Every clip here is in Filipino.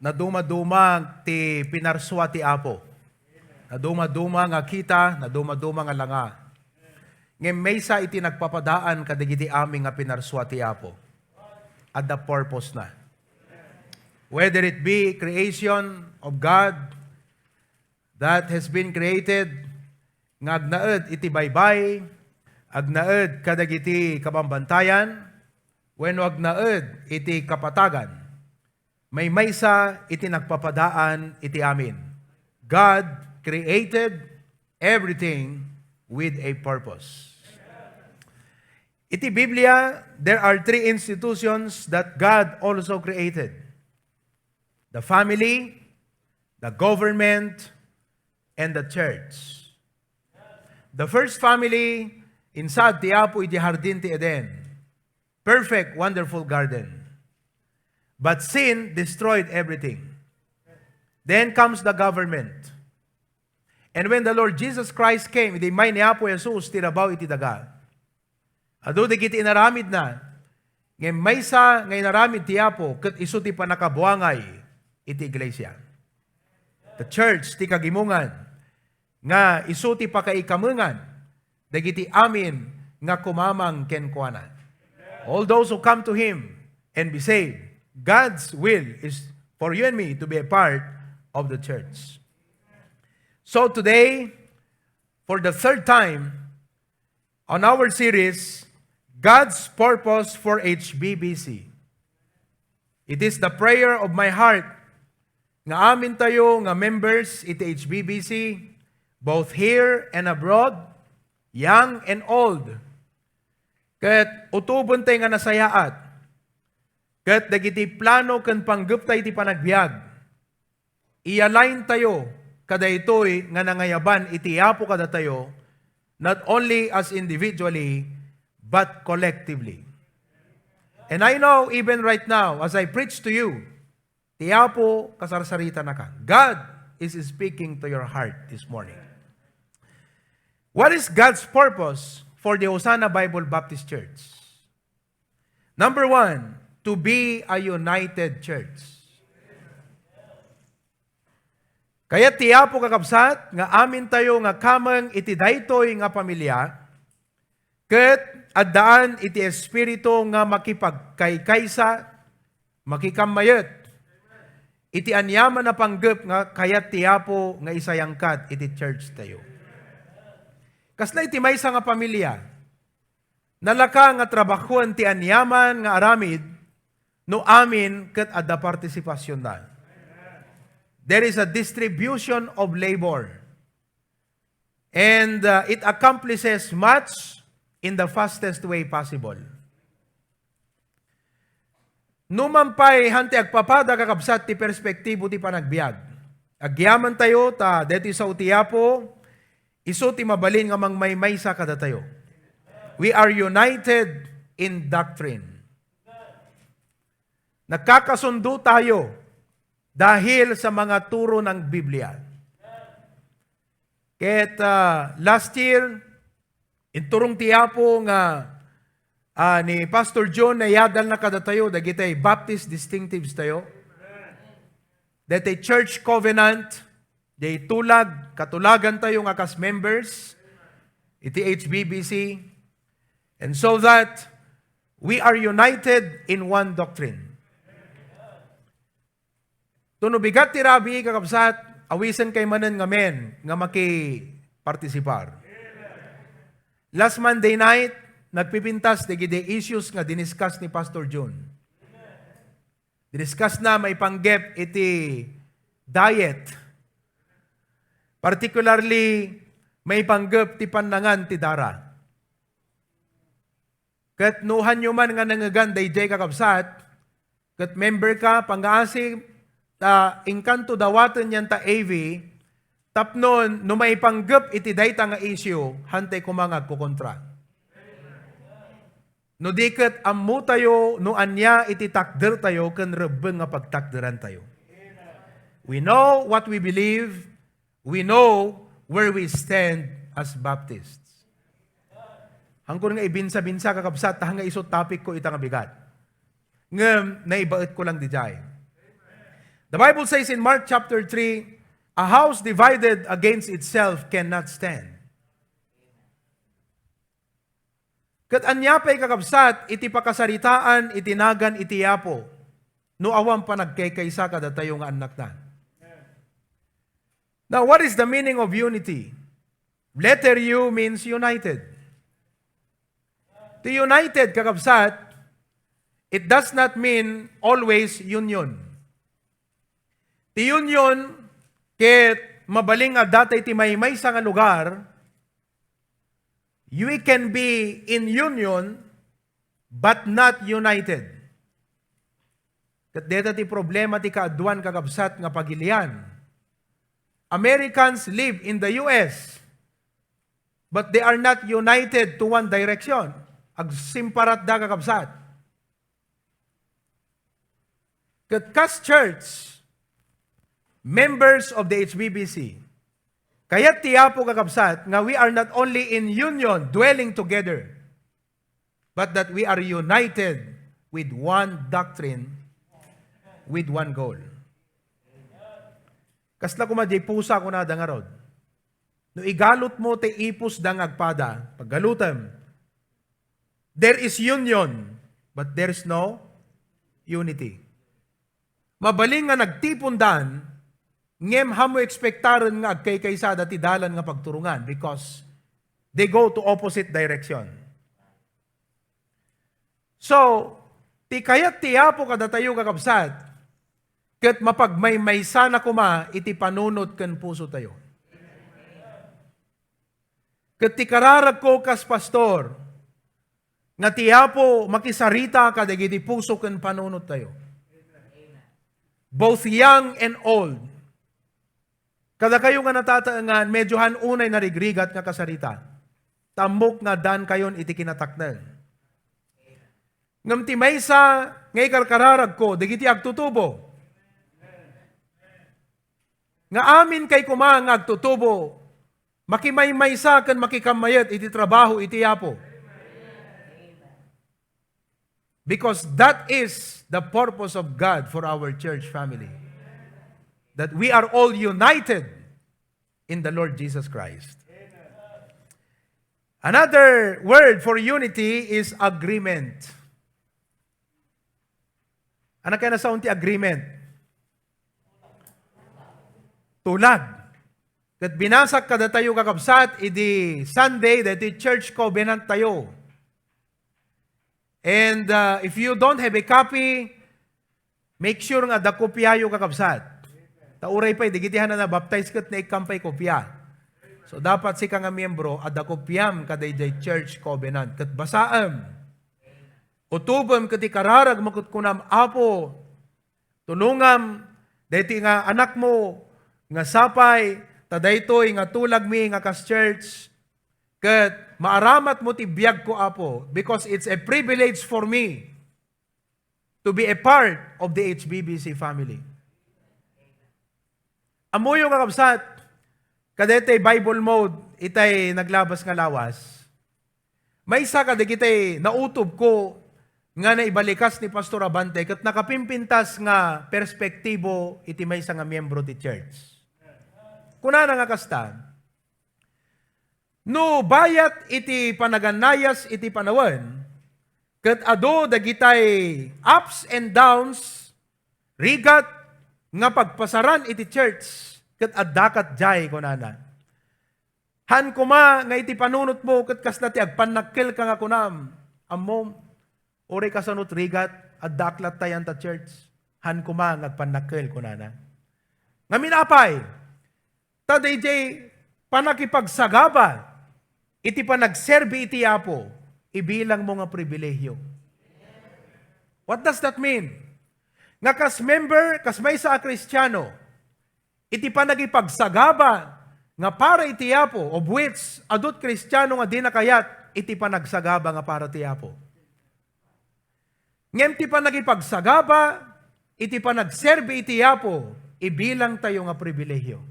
na dumadumang ti pinarswa ti Apo. Na dumaduma nga kita, na dumaduma nga langa. Ngem maysa iti nagpapadaan kadagiti aming nga pinarswa ti Apo. At the purpose na. Whether it be creation of God that has been created, nga agnaed iti baybay, agnaed kadagiti kabambantayan, wenno agnaed iti kapatagan, may maysa iti nagpapadaan iti amin. God created everything with a purpose. Iti Biblia, there are three institutions that God also created. The family, the government, and the church. The first family, insad ti Apo iti Hardin ti Eden. Perfect, wonderful garden. But sin destroyed everything. Then comes the government. And when the Lord Jesus Christ came, iti may ni Apo Jesus tirabaw iti daga. Ado di kiti inaramid na, ngay maysa ngay naramid ti Apo, ket isu ti panakabuangay iti iglesia. The church ti kagimungan, nga isu ti pakaikamungan, dagiti amin nga kumamang kenkuana. All those who come to Him and be saved, God's will is for you and me to be a part of the church. So today, for the third time, on our series, God's Purpose for HBBC. It is the prayer of my heart nga amin tayo nga members iti HBBC, both here and abroad, young and old, ket utubon tayo nga nasayaat, ket dagiti plano ken panggep tayo iti panagbiag, i-align tayo kada itoy nga nangayaban iti Apo kada tayo, not only as individually, but collectively. And I know even right now, as I preach to you, ti Apo kasarsarita na ka. God is speaking to your heart this morning. What is God's purpose for the Hosanna Bible Baptist Church? Number one, to be a united church. Kaya ti Apo kakabsat, nga amin tayo nga kamang iti daytoy nga pamilya, ket addaan iti espiritu nga makipagkaykaysa, makikamayet, iti anyaman na panggep nga kayat ti Apo nga isayangkat iti church tayo. Kasla iti maysa nga pamilya, nalaka nga trabahuan ti anyaman nga aramid, no amin ket adda partisipasyon na. There is a distribution of labor. And it accomplishes much in the fastest way possible. Numampay hanti agpapada kakabsat ti perspektibo ti panagbiag. Agyaman tayo ta deti sa utiapo, iso ti mabalin nga mangmaymaysa kada tayo. We are united in doctrine. Nagkakasundo tayo dahil sa mga turo ng Biblia. Ket last year, inturong tiyapo nga ni Pastor John na yadal na kada tayo, dagitay Baptist distinctives tayo. Dagitay church covenant, day tulag, katulagan tayo nga kas members, iti HBBC, and so that we are united in one doctrine. Tunubigat ti Rabi, kakabsat, awisan kay manen nga men, nga maki-partisipar. Last Monday night, nagpipintas di gide issues nga diniscuss ni Pastor John. Diniscuss na may panggep iti diet. Particularly, may panggep ti panangan ti dara. Kat nuhan nyo man nga nangagan day kakabsat, kat member ka, pang-aasi, inkanto dawatan yan ta AV, tapnon, no may panggap iti dayta nga issue, hantay kumangag kukontra. No diket ammo tayo, no anya iti takder tayo, kan rebeng nga pagtakderan tayo. We know what we believe, we know where we stand as Baptists. Hangkon nga ibinsa-binsa kakabsat, hanga isot topic ko itang bigat. Ngem, naibaet ko lang di jay. The Bible says in Mark chapter 3, a house divided against itself cannot stand. Kat anyapay kakabsat, iti pakasaritaan, itinagan, itiyapo. No awang pa nagkaysa kada tayo nga anak na. Now, what is the meaning of unity? Letter U means united. To united, kakabsat, it does not mean always union. Ti union, ket mabaling nga datay ti may sa nga lugar, you can be in union, but not united. Kat deta ti problema ti kaaduan kakabsat nga pagilian. Americans live in the US, but they are not united to one direction. Agsimparat da kakabsat. Kat kas church, members of the HBBC, kaya't tiyapo kakabsat nga we are not only in union, dwelling together, but that we are united with one doctrine, with one goal. Kasla kumadya pusa ko na dangarod. No igalot mo te ipos dang agpada, paggalutam, there is union, but there is no unity. Mabaling nga nagtipundan, ngem hamo ekspektaran nga agkay-kaysa dati dalan nga pagturungan because they go to opposite direction. So, ti kayat tiyapo kada tayo kakabsat, ket mapagmaymaysa na kuma, iti panunod ken puso tayo. Ket ti kararag ko kas pastor, nga tiyapo makisarita kadagiti puso ken panunod tayo. Both young and old. Kada kayo nga natataangan, medyo hanunay na rigrigat nga kasarita. Tambok nga dan kayon iti kinataknan. Ngam ti maysa ngay karkararag ko, digiti agtutubo. Nga amin kay kumang agtutubo, makimay-maysa kan makikamayat iti trabaho iti yapo. Because that is the purpose of God for our church family. That we are all united in the Lord Jesus Christ. Another word for unity is agreement. Ano kaya na sa unti agreement? Tulag. Kat binasak kada tayo kakabsat, idi Sunday, dati church covenant tayo. And if you don't have a copy, make sure nga da kopyayo kakabsat. Tauray pa, digitihan na baptize kat na ikampay kopya. So dapat si nga miyembro, ada kopyam kaday church covenant. Kat basaam. Utubam kati kararag makutkunam apo. Tulungam, dati nga anak mo, nga sapay, tadaytoy nga tulag mi nga kas church. Kat maaramat mo ti biyag ko apo because it's a privilege for me to be a part of the HBBC family. Amuyo kakabsat, kadete Bible mode, itay naglabas nga lawas. May isa kada kitay nautob ko nga na ibalikas ni Pastor Abante kat nakapimpintas nga perspektibo iti may nga miyembro ti church. Kuna nga kasta, no bayat iti panaganayas iti panawan, ket ado dagitay ups and downs, rigat nga pagpasaran iti church, ket addakat jay kunana. Han kuma nga iti panunot mo, ket kasna ti agpanakkel ka nga kunam, ammom, ore kasanot rigat, addaklat tayan ta church, han kuma nga agpanakkel kunana. Ngamin apay, ta DJ panakipagsagaba, iti pa nagserbi iti apo, ibilang mo nga pribilehyo. What does that mean? Nga kas member, kas may sa Kristiyano, iti pa nagipagsagaba, nga para iti apo, of which, adot Kristiyano nga di nakayat, iti pa nagsagaba nga para iti apo. Ngem ti pa nagipagsagaba, iti pa nagserbi iti apo, ibilang tayo nga pribilehyo.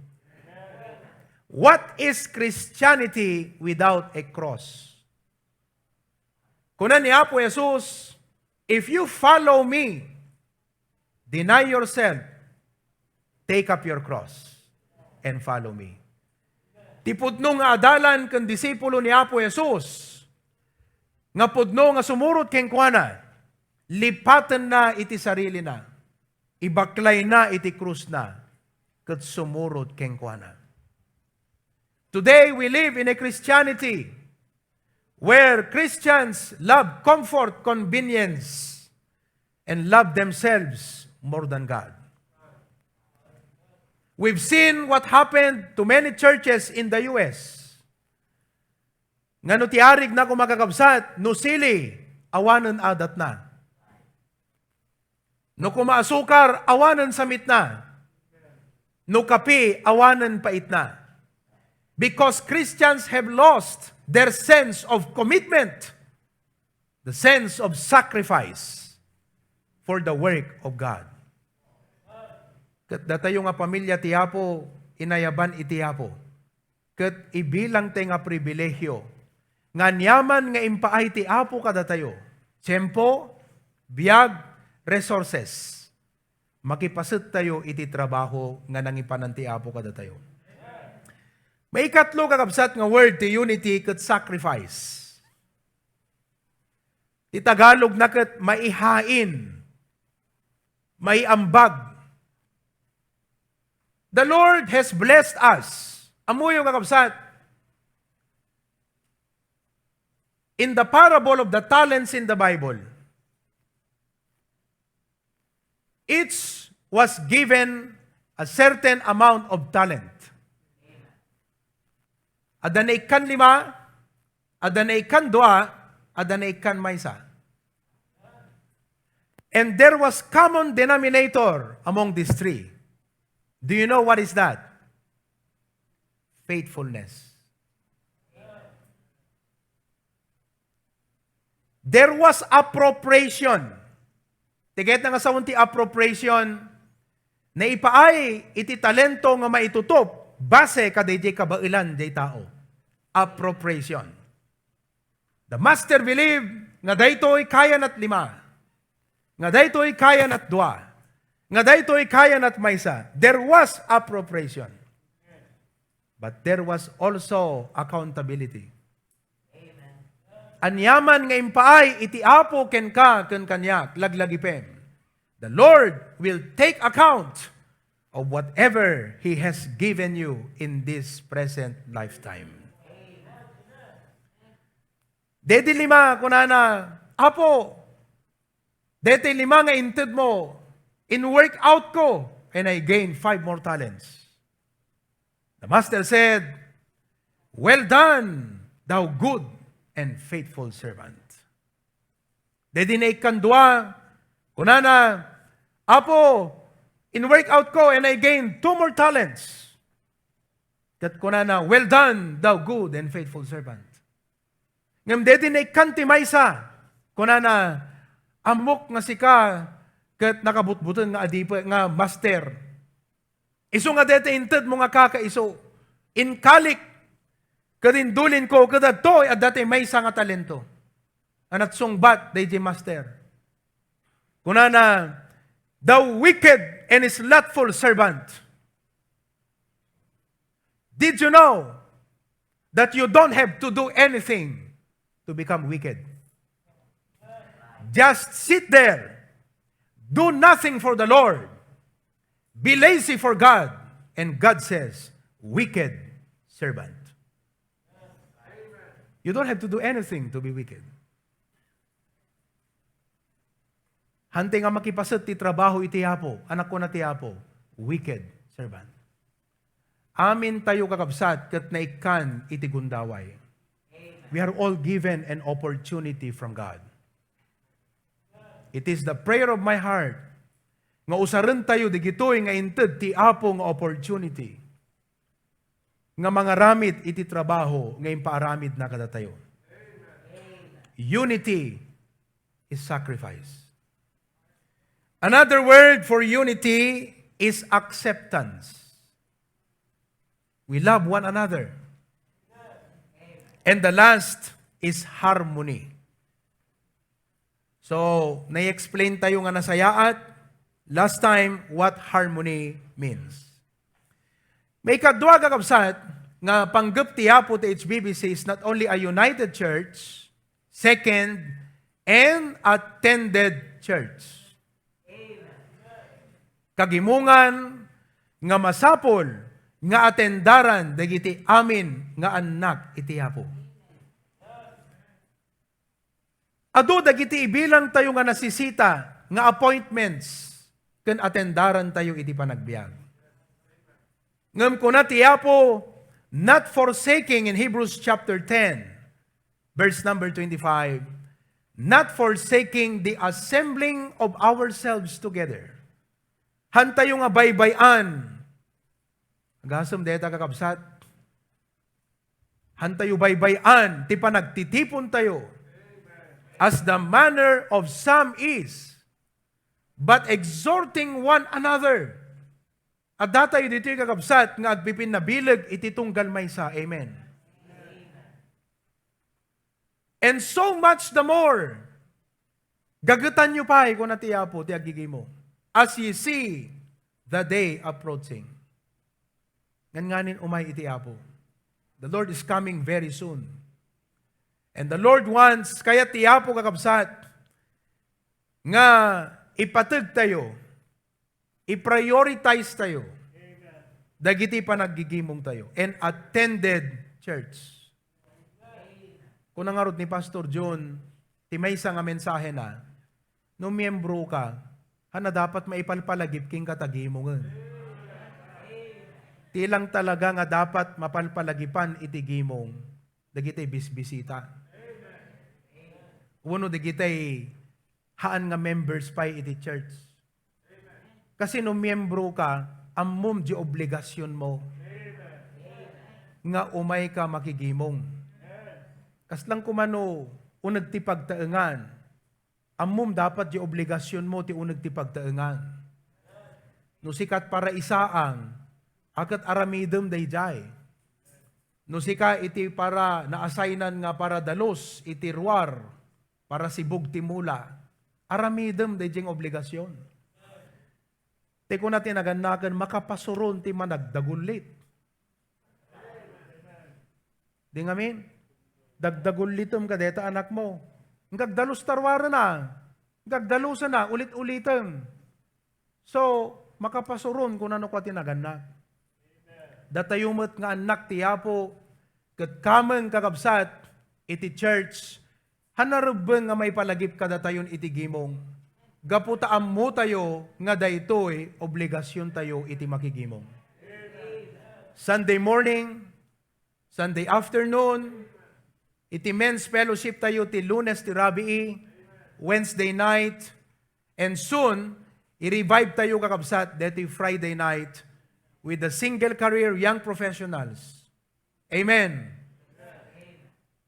What is Christianity without a cross? Kunan ni Apo Jesus, if you follow me, deny yourself, take up your cross and follow me. Tipudno nga adalan kan disipulo ni Apo Jesus, nga pudno nga sumurot keng kuana, lipatan na iti sarili na, ibaklay na iti krus na, kat sumurot keng kuana. Today we live in a Christianity where Christians love comfort, convenience, and love themselves more than God. We've seen what happened to many churches in the U.S. Nga no tiarig na kung makakabsat, no sili, awanan adat na. No kumaasukar, awanan samit na. No kape, awanan pait na. Because Christians have lost their sense of commitment, the sense of sacrifice for the work of God. Kat datayo nga pamilya ti Apo, inayaban iti Apo. Kat ibilang te nga pribilehyo, nga niyaman nga impaay ti Apo kadatayo. Tiyempo, biyag, resources. Makipasit tayo iti trabaho nga nangipanan ti Apo kadatayo. May ikatlo kakabsat nga word ti unity kat sacrifice. Ti Tagalog na kat maihain, maiambag. The Lord has blessed us. Amo yung kakabsat. In the parable of the talents in the Bible, each was given a certain amount of talent. Adanay kan 5, adanay kan 2, adanay kan maysa. And there was common denominator among these three. Do you know what is that? Faithfulness. There was appropriation. Tiget na nga sa unti appropriation na ipaay iti talento nga maitutop base kaday di kabailan di tao. Appropriation. The master believed nga daytoy kaya nat 5. Nga daytoy kaya nat 2. Nga daytoy kaya nat maysa. There was appropriation. But there was also accountability. Amen. Anyaman nga impaay iti Apo ken ka ken kanyak laglagipem. The Lord will take account of whatever He has given you in this present lifetime. Dede 5 kunana, Apo, dete 5 nga inted mo, in work out ko, and I gained 5 more talents. The master said, well done, thou good and faithful servant. Dedinay kandwa, kunana, Apo, in work out ko, and I gained 2 more talents. Kat kunana, well done, thou good and faithful servant. Ngam dedinay kantimaysa, kunana, amok nga sika, kat nakabutbutan nga adipa, nga master. Iso nga dete inted mo nga kakaiso. Inkalik, kadindulin ko, kadatoy, at dati may nga talento. Anat sungbat, day master. Kunana, the wicked and slothful servant. Did you know that you don't have to do anything to become wicked? Just sit there. Do nothing for the Lord. Be lazy for God. And God says, wicked servant. You don't have to do anything to be wicked. Hante nga makipasat ti trabaho iti Apo, anak ko na ti Apo, wicked servant. Amin tayo kakabsat kat naikan iti gundaway. We are all given an opportunity from God. It is the prayer of my heart nga usaran tayo digitoy nga inted ti Apo nga opportunity nga mga ramid iti trabaho nga impaaramid na kada tayo. Unity is sacrifice. Another word for unity is acceptance. We love one another. And the last is harmony. So, na-explain tayo nga nasayaat, Last time, what harmony means. May kadwa kakabsat nga panggap ti Apo ti HBBC is not only a united church, second, and attended church. Kagimungan nga masapol nga atendaran dagiti amin nga anak iti Apo. Adu dagiti ibilang tayo nga nasisita nga appointments ken atendaran tayo iti panagbiag. Ngem kuna ti Apo not forsaking in Hebrews chapter 10 verse number 25, not forsaking the assembling of ourselves together. Hantayo nga baybayan. Agasam deta kakabsat. Hantayo baybayan ti panagtitipon tayo. As the manner of some is, but exhorting one another. At datayo dito yung kakabsat nga agpipin na bilag iti tunggal maysa. Amen. And so much the more, gagatan nyo pa kung natiya po, ti agigay mo. As ye see the day approaching. Nganganin umay iti Apo. The Lord is coming very soon. And the Lord wants, kaya ti Apo kakabsat, nga ipatag tayo, i-prioritize tayo, dagiti panagigimong tayo, and attended church. Kung nangarod ni Pastor John, ti may nga mensahe na, no miyembro ka, hana dapat maipalpalagip king katagimong. Ti lang talaga nga dapat mapalpalagipan iti gimong, dagiti bisbisita. Uno dagiti haan nga members pa iti church. Kasi no miyembro ka, ammom di obligasyon mo nga umay ka makigimong. Kaslang kumano, unag ti pagtaengan, ammom dapat di obligasyon mo ti unag ti pagtaengan. No sikat para isaang, akat aramidem dayjay. No sika iti para naassignan nga para dalos, iti ruar, para sibug ti mula, aramidem dayjeng obligasyon. Te ko natin naganagan, makapasuron ti managdagulit. Di ngamin? Dagdagulitom ka deta anak mo. Ngagdalos tarwara na. Ngagdalusan na, ulit-ulitan. So, makapasuron kung ano ka tinaganak. Datayumot nga anak ti Apo, kat kameng kakabsat, iti church, hanarubeng nga may palagip ka datayon iti gimong. Gaputaam mo tayo, nga daytoy, obligasyon tayo iti makigimong. Sunday morning, Sunday afternoon, iti men's fellowship tayo ti Lunes ti Rabii, Wednesday night, and soon, i-revive tayo kakabsat deti Friday night with the single career young professionals. Amen.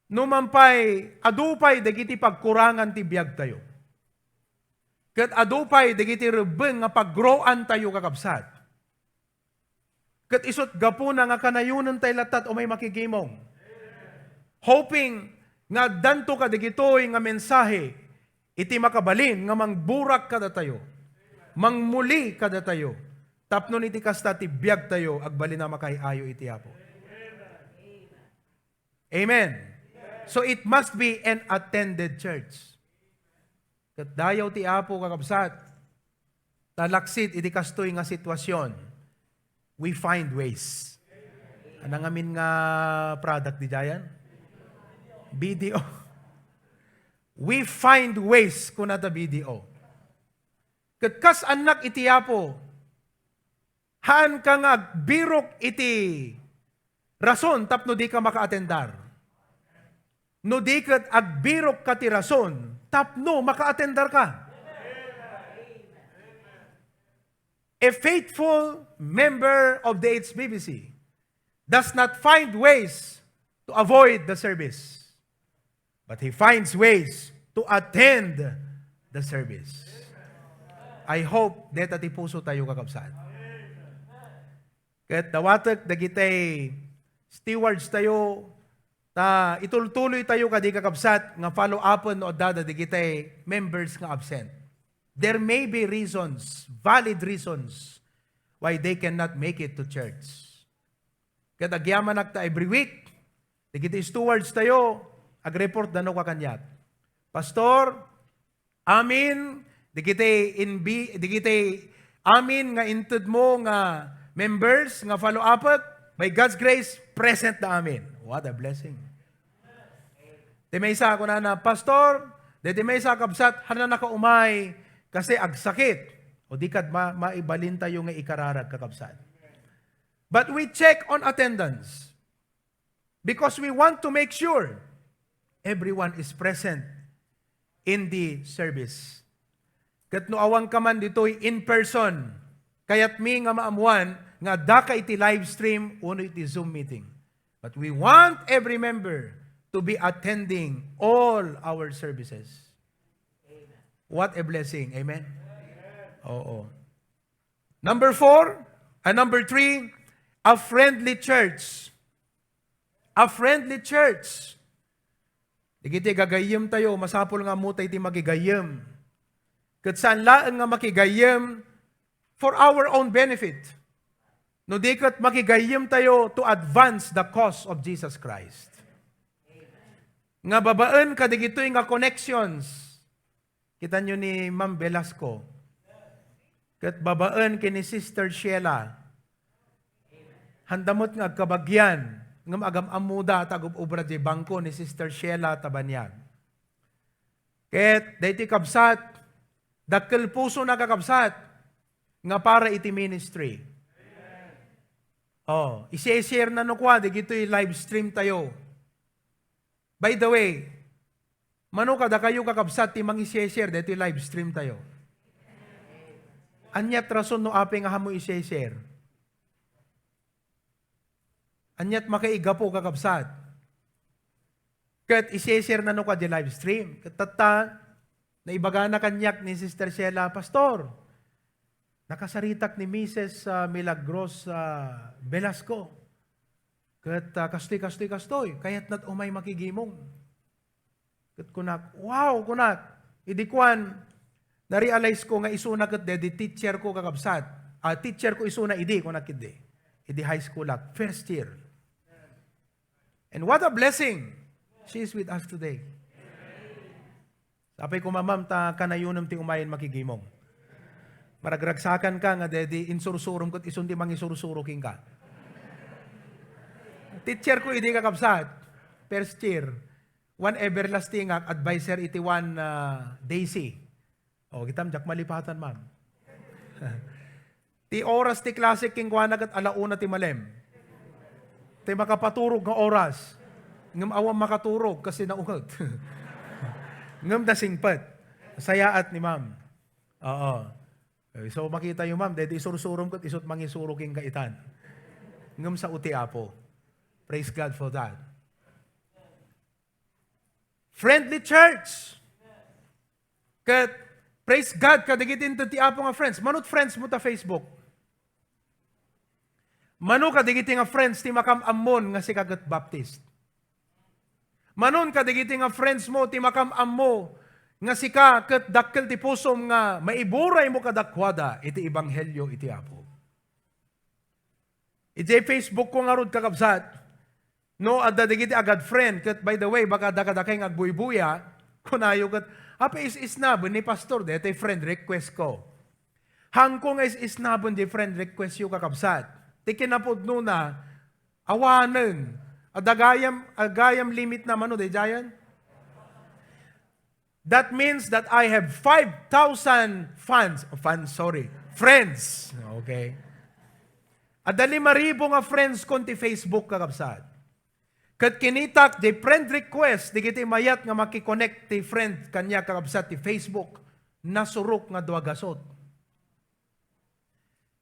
Numampay, adupay dagiti pagkurangan ti biag tayo. Kat adupay dagiti rebeng nga paggroan tayo kakabsat. Kat isot gapuna nga kanayunan tayo latat o may makigimong. Hoping nga danto ka digitoy nga mensahe iti makabalin nga mangburak kada tayo. Mangmuli kada tayo. Tapno iti kasta ti biag tayo agbalin na makayayo iti Apo. Amen. So it must be an attended church. Kat dayaw ti Apo kakabsat, talaksit iti kastoy nga sitwasyon, we find ways. Anang amin nga product di jayan? BDO. We find ways kunata BDO. Kat kas anak iti Apo, haan ka nga birok iti rason tapno di ka maka-atendar. No di kat agbirok ka ti rason, tapno maka-atendar ka. A faithful member of the HBBC does not find ways to avoid the service, but he finds ways to attend the service. I hope deta ti puso tayo kakabsat. Ket dawatek dagitay stewards tayo ta itultuloy tayo kadi kakabsat nga follow upon o dada digitay members nga absent. there may be reasons, valid reasons, why they cannot make it to church. Kat agyaman nakta every week, digiti stewards tayo, ag-report dano ka kanyat. Pastor, amin, digiti amin nga intud mo nga members, nga follow-up, by God's grace, present na amin. What a blessing. Di may isa ako na, Pastor, di may isa kabsat, hana nakaumay, kasi agsakit. O di kad maibalin tayo nga ikararag kakabsat. But we check on attendance because we want to make sure everyone is present in the service. Kat no awang ka man dito'y in person, kayat mi nga maamuan nga daka iti live stream uno iti Zoom meeting. But we want every member to be attending all our services. Amen. What a blessing. Amen? Oo. Number 3, a friendly church. A friendly church. Digiti gagayem tayo, masapol nga mo tayo iti magigayem. Kat saan laan nga makigayem for our own benefit. No di kat makigayem tayo to advance the cause of Jesus Christ. Nga babaan ka digito'y nga connections. Kita nyo ni Ma'am Velasco. Kat babaan kini Sister Sheila. Handamot nga kabagyan, ngam agam amuda tagub ubra di bangko ni Sister Sheila Tabanyan. Ket dayti kabsat, dakkel puso na kakabsat, nga para iti ministry. Oh, isi-share na nukwa, di gito'y live stream tayo. By the way, mano kada kayo kakabsat, ti mang isi-share, dito'y live stream tayo. Anyat rason no ape nga hamo isi-share. Anyat makaiga po kakabsat. Kat isi-share na no ka di live stream. Katata, na ibaga na kanyak ni Sister Sheila, Pastor, nakasaritak ni Mrs. Milagros Velasco. Kat kastoy, kayat nat umay makigimong. Kat kunak, wow, kunak, idikwan, na-realize ko nga isuna kat di teacher ko kakabsat. Teacher ko isuna idi, kunak idi. Idi high school ak, first year. And what a blessing! She is with us today. Sapay ko mamam ta kanayunom ti umayin makigimong. Maragragsakan ka nga dedi insursurom kat isundi mang isursuroking ka. Teacher ko idi kakabsat. First year. One everlasting advisor iti one Daisy. O kitam jak malipatan ma'am. Ti oras ti klase king kuanag at alauna ti malem. Ti makapaturog nga oras. Ngam awam makaturog kasi naungot. Ngam dasingpet. Sayaat ni ma'am. Oo. So makita yung ma'am, dahil isursurom ko, isot mangisuruking kaitan. Ngam sa uti apo. Praise God for that. Friendly church. Kat, praise God, kadagitin to ti apo nga friends. Manot friends mo ta Facebook. Mano kadigiti nga friends ti makam-ammon nga si kagat Baptist. Manon kadigiti nga friends mo ti makam-ammo nga si ka ket dakkel ti pusom nga maiburay mo kadakwada iti ebanghelyo iti Apo. Iti Facebook ko nga rod kakabsat, no adda digiti agad friend ket by the way baka dakadakay nga agbuy-buya kunayo ket apa is-isnabon ni pastor deti friend request ko. Hangko nga is-isnabon di friend request yu kakabsat. Ti kinapudno na, awanen, agayam limit naman o, Jayan? That means that I have 5,000 friends. Okay? At 5,000 nga friends kon ti Facebook kakabsat. Kat kinitak, di friend request, di kiti mayat nga makikonnect ti friend kanya kakabsat ti Facebook, nasurok nga duwagasot.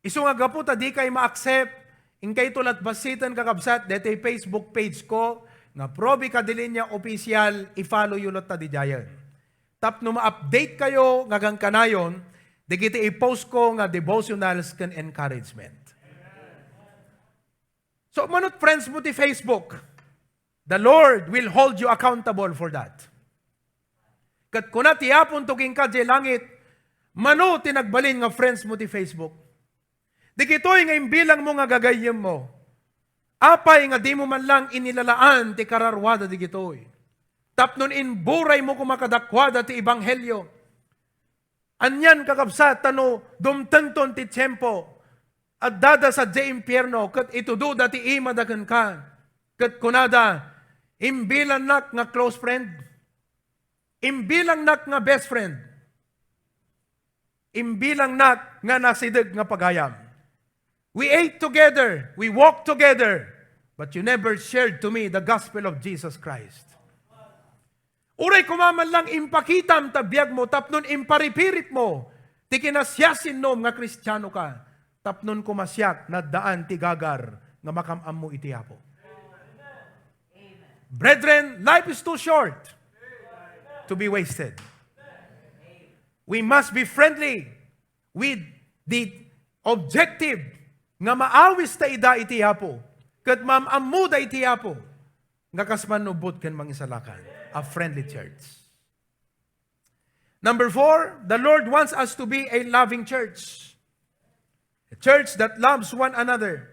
Isu nga gaputa di kay ma-accept, ingkay tulat basitan kakabsat, dete Facebook page ko, nga Provy Cadelina official, i-follow yun lot ta di jayan. Tap no ma-update kayo, nga gang kanayon, di kita i-post ko nga devotionals can encouragement. So, manot friends mo ti Facebook, the Lord will hold you accountable for that. Kat kuna tiyapon tuking ka di langit, Mano tinagbalin nga friends mo ti Facebook. Di kitoy nga imbilang mo nga gagayem mo. Apay nga di mo man lang inilalaan ti kararwada di kitoy. Tapnon inburay mo kumakadakwada ti ebanghelyo. Anyan kakabsat tano dumtenton ti tiyempo. At dada sa di impyerno, kat itududa ti ima dagan ka. Kat kunada, imbilang nak nga close friend, imbilang nak nga best friend, imbilang nak nga nasidag nga pagayam. We ate together, we walked together, but you never shared to me the gospel of Jesus Christ. Uray kumaman lang impakitam tabiyag mo, tapnon imparipirit mo, ti kinasyasin nom nga Kristiyano ka. Tapnon kumasyak na daan ti gagar nga makamam mo iti apo. Brethren, life is too short to be wasted. We must be friendly with the objective nga maawis ta ida iti apo. Kat mamammu da iti apo. Nga kasman nubot ken mangisalakan. A friendly church. Number 4, the Lord wants us to be a loving church. A church that loves one another.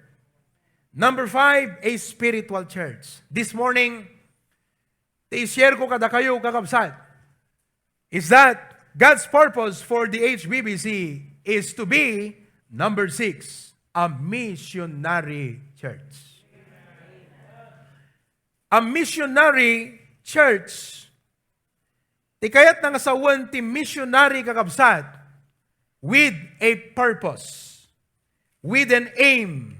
Number 5, a spiritual church. This morning, i-share ko kada kayo kakabsat, is that God's purpose for the HBBC is to be, number 6, a missionary church. A missionary church. Ti kayat nga sawan ti missionary kakabsat with a purpose. With an aim,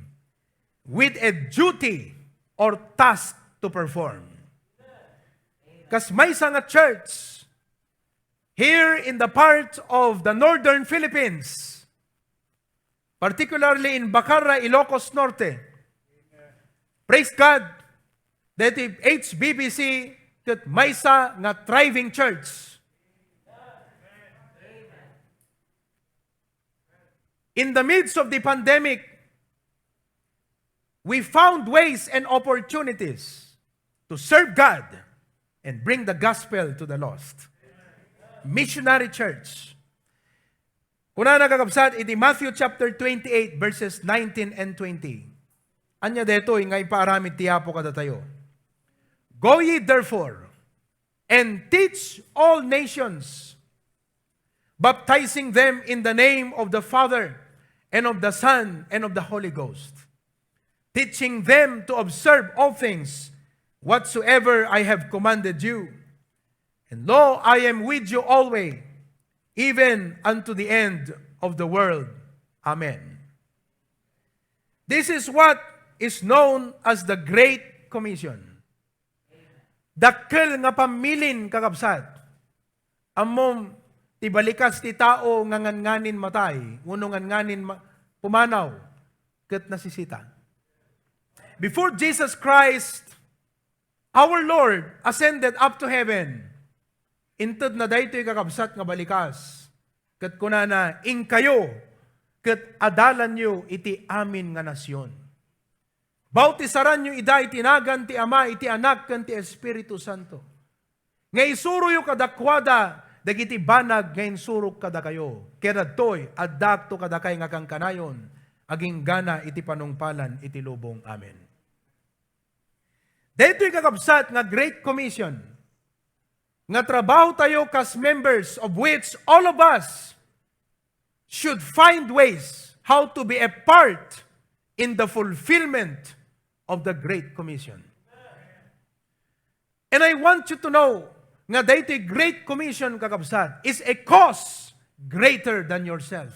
with a duty or task to perform. Kas may isang church here in the part of the northern Philippines, particularly in Bacarra, Ilocos, Norte. Praise God that HBBC kat may isa nga thriving church. In the midst of the pandemic, we found ways and opportunities to serve God and bring the gospel to the lost. Missionary church. Kuna nakakabsat, iti Matthew chapter 28, verses 19 and 20. Anya deto, nga ipaaramid tiyapo kada tayo. Go ye therefore, and teach all nations, baptizing them in the name of the Father, and of the Son, and of the Holy Ghost, teaching them to observe all things whatsoever I have commanded you. And lo, I am with you always, even unto the end of the world. Amen. This is what is known as the Great Commission. Dakkel nga pamilin kakabsat, amom tibalikas ti tao nga nganganin matay, uno nganganin pumanaw, ket nasisita. Before Jesus Christ, our Lord, ascended up to heaven, inted na daytoy kakabsat nga balikas, ket kunana, ing kayo, ket adalan nyo iti amin nga nasyon. Bautisaran nyo ida itinagan ti Ama, iti Anak, ken ti Espiritu Santo. Nga isuro yo kadakwada, dagiti banag ngayon surok kada kayo. Kaya toy, adakto kada kay nga kang kanayon, aging gana iti panungpalan, iti lubong. Amen. Dito'y kakabsat nga Great Commission, nga trabaho tayo kas members of which all of us should find ways how to be a part in the fulfillment of the Great Commission. And I want you to know, nga daytoy Great Commission kakabsat is a cause greater than yourself.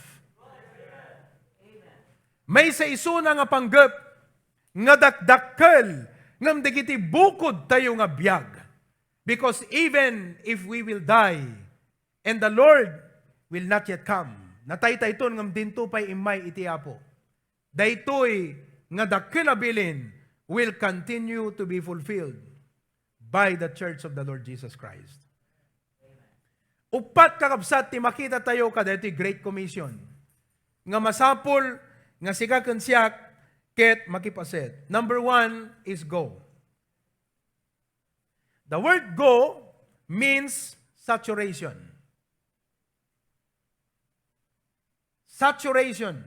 May sa isuna nga panggap nga dakdakkel ngam dagiti bukod tayo nga biyag. Because even if we will die and the Lord will not yet come, natay-tayton ngam dinto pay imay iti apo. Daytoy nga dakkel abilin will continue to be fulfilled by the church of the Lord Jesus Christ. Upat kakabsat ti makita tayo kada iti Great Commission. Nga masapol, nga sikaken siyak, ket makipaset. Number 1 is go. The word go means saturation. Saturation.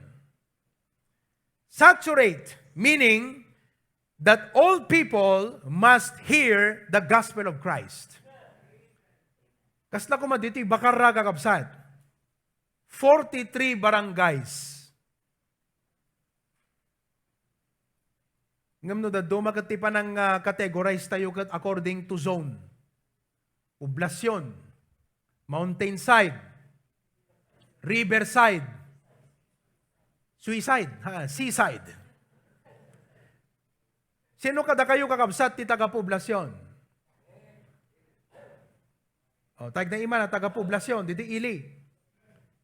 Saturate, meaning that all people must hear the gospel of Christ. Kasla ko dito, Bacarra kakabsat. 43 barangays. Ngam no, dado makatipan ng categorize tayo according to zone. Poblasyon, mountainside, riverside, seaside. Sino kada kayo kakabsat ti taga-poblasyon? Tag na ima na taga-poblasyon, di ili.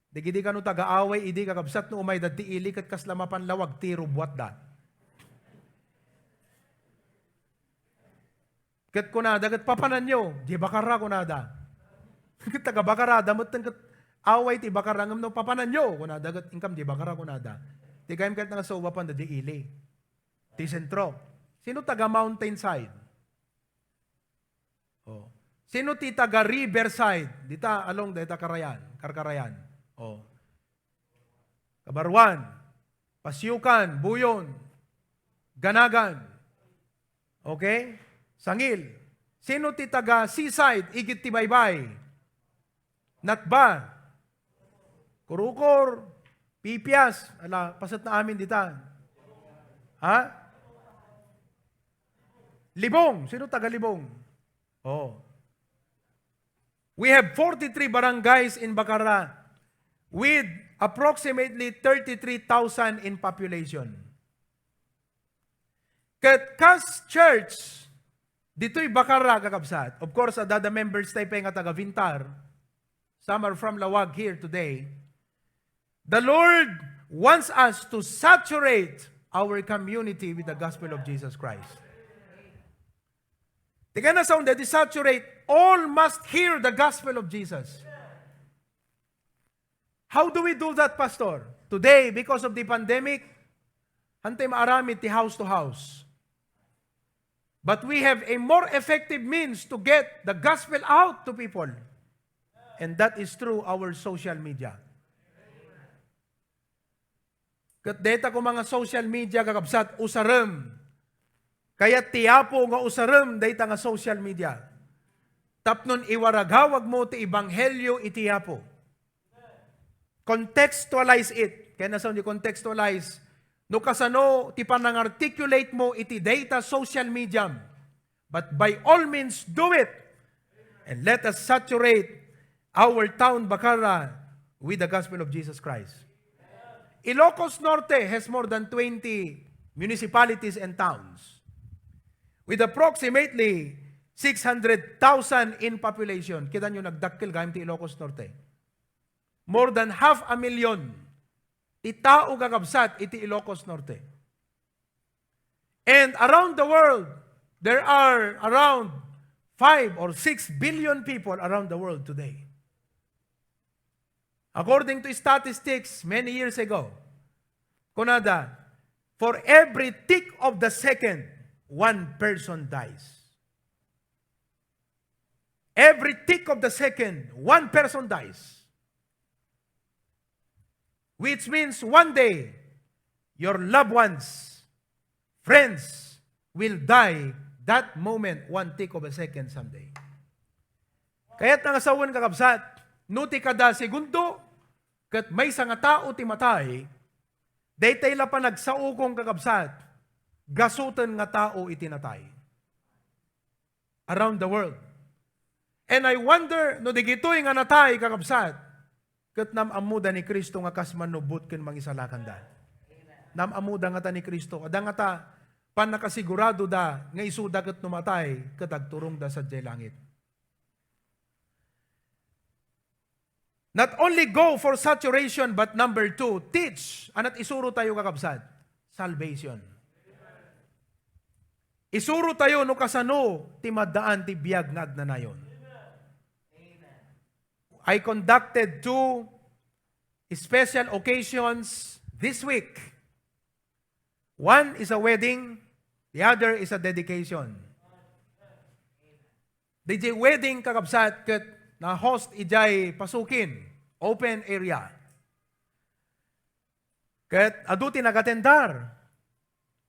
Di gidi ka no taga-away, idi kakabsat no umay dati ili kat kaslamapan lawag ti rubwat da. Kat kunada, kat papanan nyo, di Bacarra kunada. Kat taga-Bacarra, damot ng away ti Bacarra, ngam no papanan nyo, kunada, kat income di Bacarra kunada. Di kayam kat nga sa uwapan da di ili. Ti sentro. Sino taga-mountainside? Sino ti taga-riverside? Dita along dita Karkarayan. Kabarwan, Pasyukan, Buyon, Ganagan. Okay? Sangil. Sino ti taga-seaside? Igit ti Baybay. Natba. Kurukor. Pipias. Pasat na amin dita. Ha? Libong. Sino taga-Libong? We have 43 barangays in Bacarra with approximately 33,000 in population. Kas church, dito'y Bacarra kakabsat. Of course, the members tayo nga taga-Vintar. Some are from Lawag here today. The Lord wants us to saturate our community with the gospel of Jesus Christ. Tika na sound that is saturate, all must hear the gospel of Jesus. How do we do that, Pastor? Today, because of the pandemic, hantay maaramid ti house to house. But we have a more effective means to get the gospel out to people. And that is through our social media. Kat data ko mga social media kakabsat, usarem. Kaya tiyapo nga usarem data nga social media. Tapnon iwaragawag mo ti ebanghelyo itiyapo. Contextualize it. Kaya nasaw ni contextualize. No kasano ti panang-articulate mo iti data social medium. But by all means, do it. And let us saturate our town, Bacarra, with the gospel of Jesus Christ. Ilocos Norte has more than 20 municipalities and towns, with approximately 600,000 in population. Kita nyo nagdakkel gayam ti Ilocos Norte. More than 500,000 itao gagabsat iti Ilocos Norte. And around the world, there are around 5 or 6 billion people around the world today. According to statistics many years ago, kunada, for every tick of the second, one person dies. Every tick of the second, one person dies. Which means one day, your loved ones, friends, will die that moment, one tick of a second someday. Kaya't nangasawan kakabsat, nuti kada segundo, kat may nga tao ti matay, daytay la pa nagsaukong kakabsat, gasutan nga tao itinatay. Around the world. And I wonder, no digitoy nga natay kakabsat, kat namamuda ni Kristo nga kasmanubot ken mangisalakan da. Namamuda nga ta ni Kristo. Ada nga ta, pan nakasigurado da, nga isuda kat numatay, kat agturong da sa langit. Not only go for saturation, but number 2, teach. Anat isuro tayo kakabsat? Salvation. Isuro tayo no kasano, timadaan ti biyag nga agnanayon. I conducted 2 special occasions this week. One is a wedding, the other is a dedication. The wedding kakabsat kat na host ijay pasukin, open area. Ket adu ti nagatendar.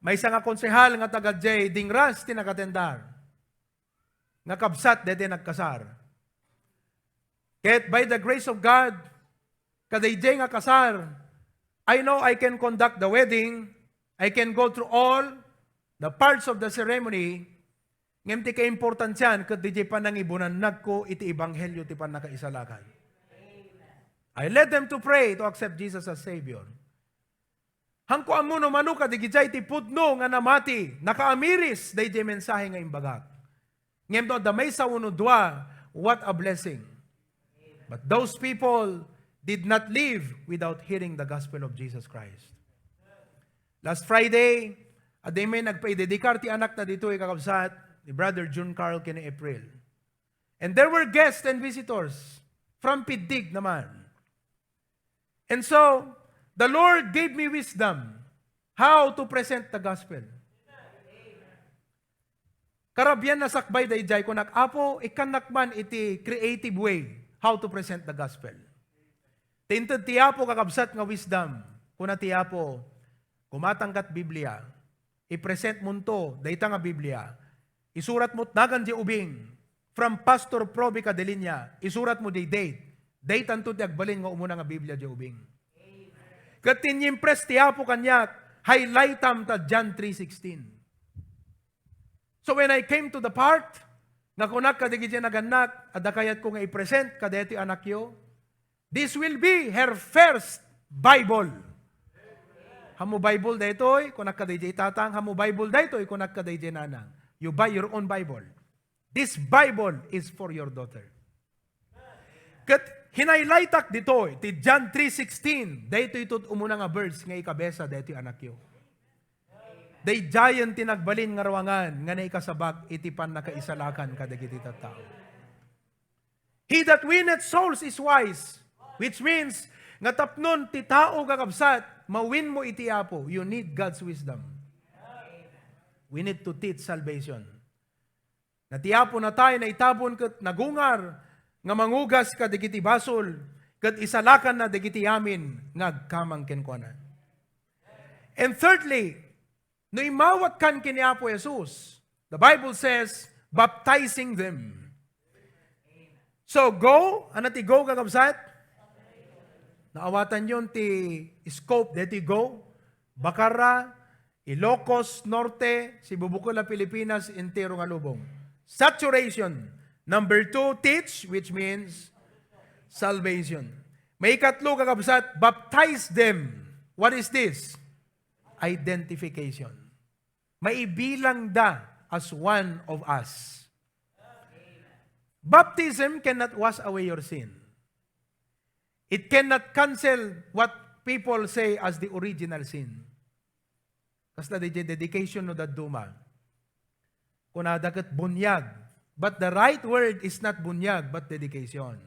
May isa nga konsehal nga taga J. Dingras ti nagatendar. Nga kabsat dede nagkasar. Ket by the grace of God, kaday J nga kasar, I know I can conduct the wedding, I can go through all the parts of the ceremony, ngem ti kaimportansyan ket DJ pa nang ibunannag ko iti ebanghelyo ti panakaisalakan. I led them to pray to accept Jesus as Savior. Hangko amuno manuka digijay ti pudno nga namati, nakaamiris DJ mensahe nga imbagak. Ngem do damay sa uno dua, what a blessing. But those people did not live without hearing the gospel of Jesus Christ. Last Friday, aday may nagpaidedikar ti anak na dito kakabsat ni Brother June Carl kini April. And there were guests and visitors from Pidig naman. And so, the Lord gave me wisdom how to present the gospel. Karabyan na sakbay dayjay ko nag-apo, ikanakman iti creative way how to present the gospel. Tinted tiyapo kakabsat nga wisdom, kuna tiyapo, kumatangkat Biblia, i-present mo to, dayta nga Biblia, isurat mo nagan di ubing, from Pastor Provy Cadelina, isurat mo di date tanto di agbalin nga umuna nga Biblia di ubing. Kat tinyimpress tiyapo kanyak, highlightam ta John 3:16. So when I came to the part, nga kunak kadigiti naganak, adakayat ko nga i-present kadeti anak yo, this will be her first Bible. Hamu Bible daytoy, kunak kaditi tatang, hamu Bible daytoy, kunak kaditi nanang. You buy your own Bible. This Bible is for your daughter. Kat hinaylaytak ditoy, ti John 3:16, daytoy tut umuna nga verse nga ikabesa daytoy anak yo. Day giant tinagbalin nga rawangan, nga naikasabak, itipan na kaisalakan kadagiti tao. He that winneth souls is wise, which means, nga tapnon ti tao kakabsat, mawin mo iti apo, you need God's wisdom. We need to teach salvation. Natiapo na tayo na itabon kat nagungar, nga mangugas kadagiti basol, kat isalakan na dagiti yamin, ngagkamang kenkwana. And thirdly, no imawat kan kini Apo Jesus. The Bible says, baptizing them. So go, ano ti go kakabsat? Naawatan yun ti scope, deti go. Bacarra, Ilocos, Norte, Sibubukol, Pilipinas, entero nga lubong. Saturation. Number 2, teach, which means salvation. May ikatlo kakabsat, baptize them. What is this? Identification. Maibilang da as one of us. Baptism cannot wash away your sin. It cannot cancel what people say as the original sin. Kasi the dedication no daduma. Kunadagat bunyag. But the right word is not bunyag, but dedication.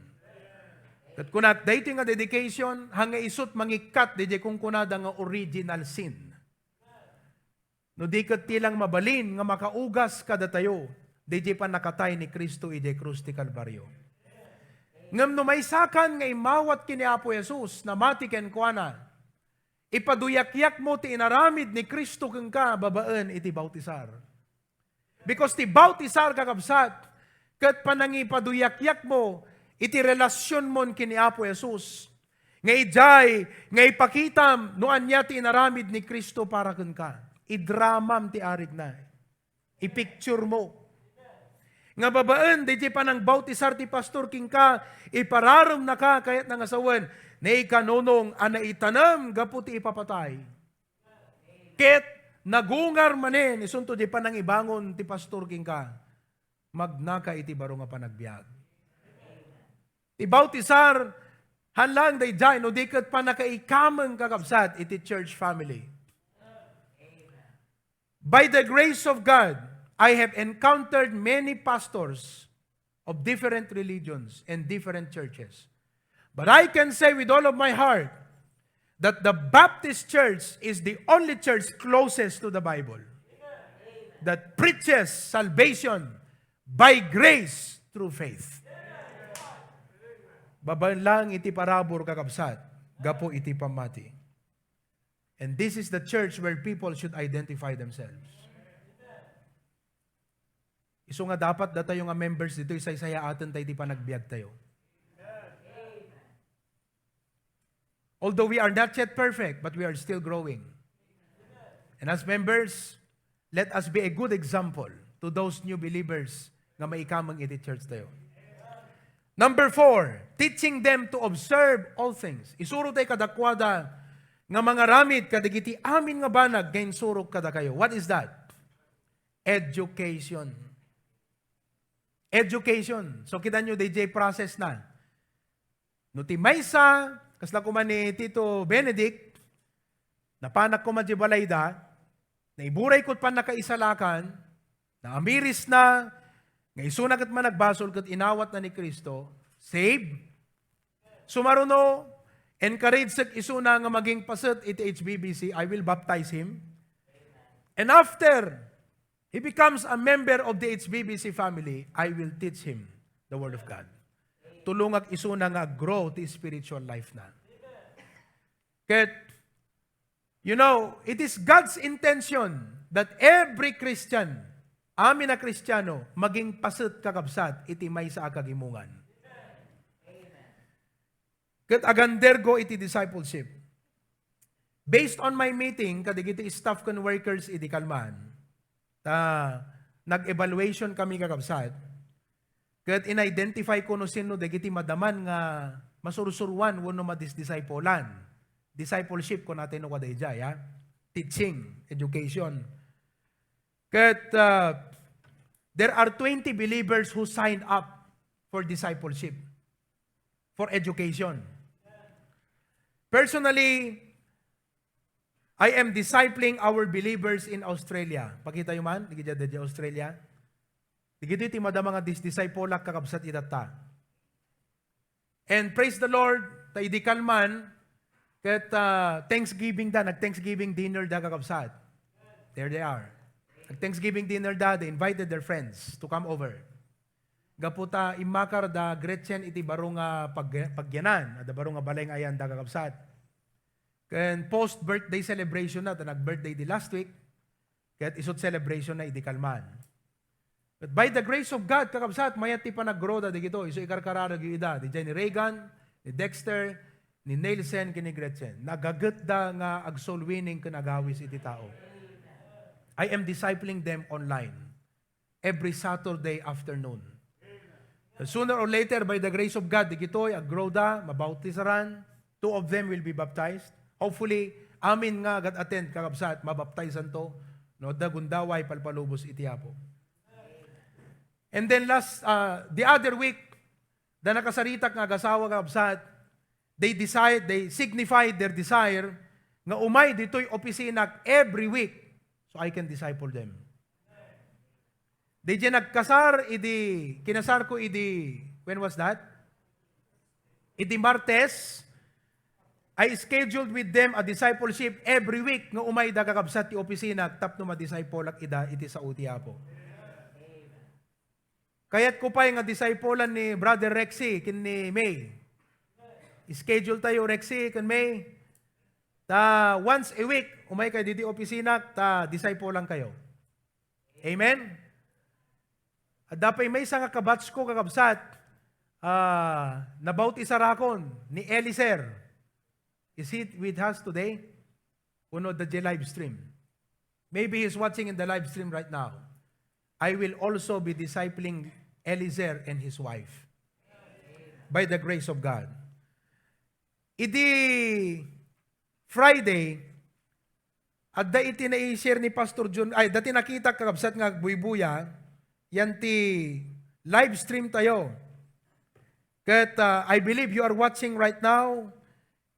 Kat kunat dayto nga dedication, hanga isut mangikat DJ kung kunada nga original sin. No di kat tilang mabalin nga makaugas kada tayo, DJ pa nakatay ni Kristo ide krus ti Kalbaryo. Ngam no may sakan nga imawat kini Apo Jesus na matiken kuana, ipaduyak-yak mo ti inaramid ni Kristo keng ka babaan iti bautisar. Because ti bautisar kakabsat, kat panangipaduyak-yak mo, iti relasyon mon kini Apo Jesus. Nga ijay, nga ipakitam, noan niya ti inaramid ni Kristo para keng ka. Idramam ti arig na. Ipicture mo. Nga babaan, di pa nang bautisar ti pastor king ka, ipararom na ka, kayat nang asawan, na ikanunong, ana itanam, gapu ti ipapatay. Ket, nagungar manin, isunto di pa nang ibangon ti pastor king ka, magnaka iti baro nga panagbiag. Ti bautisar, hanlang day jay, no di kat pa nakaikamang kakabsat, iti church family. By the grace of God, I have encountered many pastors of different religions and different churches. But I can say with all of my heart that the Baptist church is the only church closest to the Bible that preaches salvation by grace through faith. Babaen lang iti parabor kakabsat, gapo iti pamati. And this is the church where people should identify themselves. Iso nga dapat tayo nga members dito, isay-saya atin tayo di pa nagbiag tayo. Although we are not yet perfect, but we are still growing. And as members, let us be a good example to those new believers nga maikamang iti church tayo. Number 4, teaching them to observe all things. Isuro tayo kadakwada nga mga ramid kadigiti amin nga banag ngayon surok kada kayo. What is that? Education. Education. So kita nyo, DJ process na. No ti maysa, kasla ko man ni Tito Benedict, napanak ko man di balayda, na iburay ko't pa nakaisalakan, na amiris na, nga isunak at man nagbasol kat inawat na ni Kristo, save, sumaruno, encourage sa isuna nga maging paset iti HBBC, I will baptize him. And after he becomes a member of the HBBC family, I will teach him the Word of God. Tulungag isuna nga grow ti spiritual life na. Ket, you know, it is God's intention that every Christian, amin na Kristiyano, maging paset kakabsat, iti may sa akagimungan. Ket agandergo iti discipleship. Based on my meeting, kadigiti staff con workers iti Kalman, nag-evaluation kami kakabsat, ket in-identify ko no sino dagiti madaman nga masursuruan wano madisdiscipolan. Discipleship ko natin no kadayjay, ha? Teaching, education. Ket there are 20 believers who signed up for discipleship, for education. Personally, I am discipling our believers in Australia. Pakita yung man, digidya dadya Australia. Digidya iti madama nga disciplak kakabsat idata. And praise the Lord, ta idikal man, ket Thanksgiving da, nag-Thanksgiving dinner da kakabsat. There they are. Nag-Thanksgiving dinner da, they invited their friends to come over. Gaputa imakar da Gretchen iti baro nga pagyanan, da baro nga balay nga ayan da kakabsat. Ken post-birthday celebration na, nag-birthday di last week, ket isot celebration na iti Kalman. But by the grace of God, kakabsat, mayat ti pa nag-grow da digito, iso ikarkararag yung ida, di Jenny Reagan, ni Dexter, ni Nelson, kini Gretchen. Nagagat da nga ag-soul winning kanagawis iti tao. I am discipling them online every Saturday afternoon. Sooner or later, by the grace of God, digito'y ag-grow da, mabautisaran, 2 of them will be baptized. Hopefully, amin nga agad-attend kakabsat, mabaptizan to, no, da gundaway palpalubos itiapo. And then the other week, da nakasaritak nga agasawa kakabsat, they signified their desire nga umay dito'y opisina every week so I can disciple them. They dyan nagkasar, kinasar ko when was that? Martes, I scheduled with them a discipleship every week nga umay da kakabsat ti opisina tapno ma-disciple iti sa utiapo. Kaya't ko pa nga disciplean ni Brother Rexy kin ni May. Schedule tayo Rexy kin May. Once a week umay kayo diti opisina disciplean kayo. Amen. At dapay may nga kabats ko kakabsat nabaut isarakon ni Eliser. Is he with us today? Uno the live stream. Maybe he's watching in the live stream right now. I will also be discipling Eliezer and his wife. By the grace of God. Idi Friday, at da iti na-share ni Pastor John, dati nakita kakabsat nga buy-buya, yan ti live stream tayo. Kat I believe you are watching right now.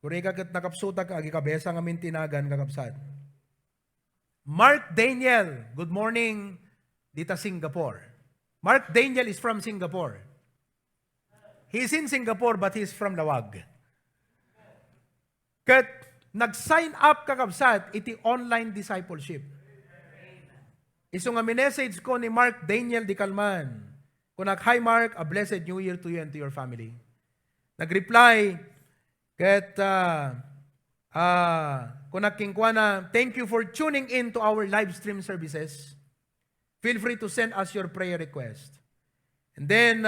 Kurega kat nakapsuta ka, agikabesa nga mintinagan kakabsat. Mark Daniel, good morning, dita Singapore. Mark Daniel is from Singapore. He's in Singapore but he's from Lawag. Kat nag-sign up kakabsat iti online discipleship. Iso nga minessage ko ni Mark Daniel di Kalman. Kunak, hi Mark, a blessed New Year to you and to your family. Nag-reply, ket kunaking kuana, thank you for tuning in to our live stream services. Feel free to send us your prayer request. And then,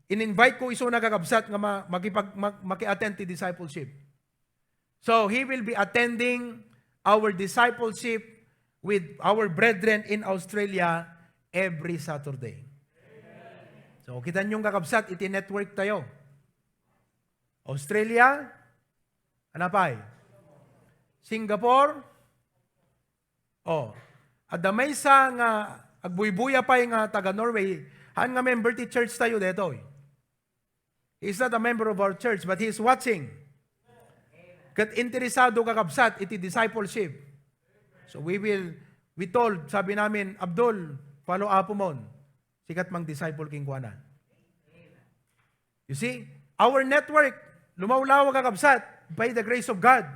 in-invite ko iso na kakabsat nga maki-attend to discipleship. So, he will be attending our discipleship with our brethren in Australia every Saturday. So, kita niyong kakabsat, iti-network tayo. Australia, anapay? Singapore, at damay sa nga, agbuy-buya pa nga taga-Norway, han nga member ti church tayo dito. He's not a member of our church, but he's watching. Kat interesado kakabsat, iti discipleship. So we told, sabi namin, Abdul, follow up mo. Sikat mang disciple king kuana. You see, our network, lumawlaw kakabsat, by the grace of God.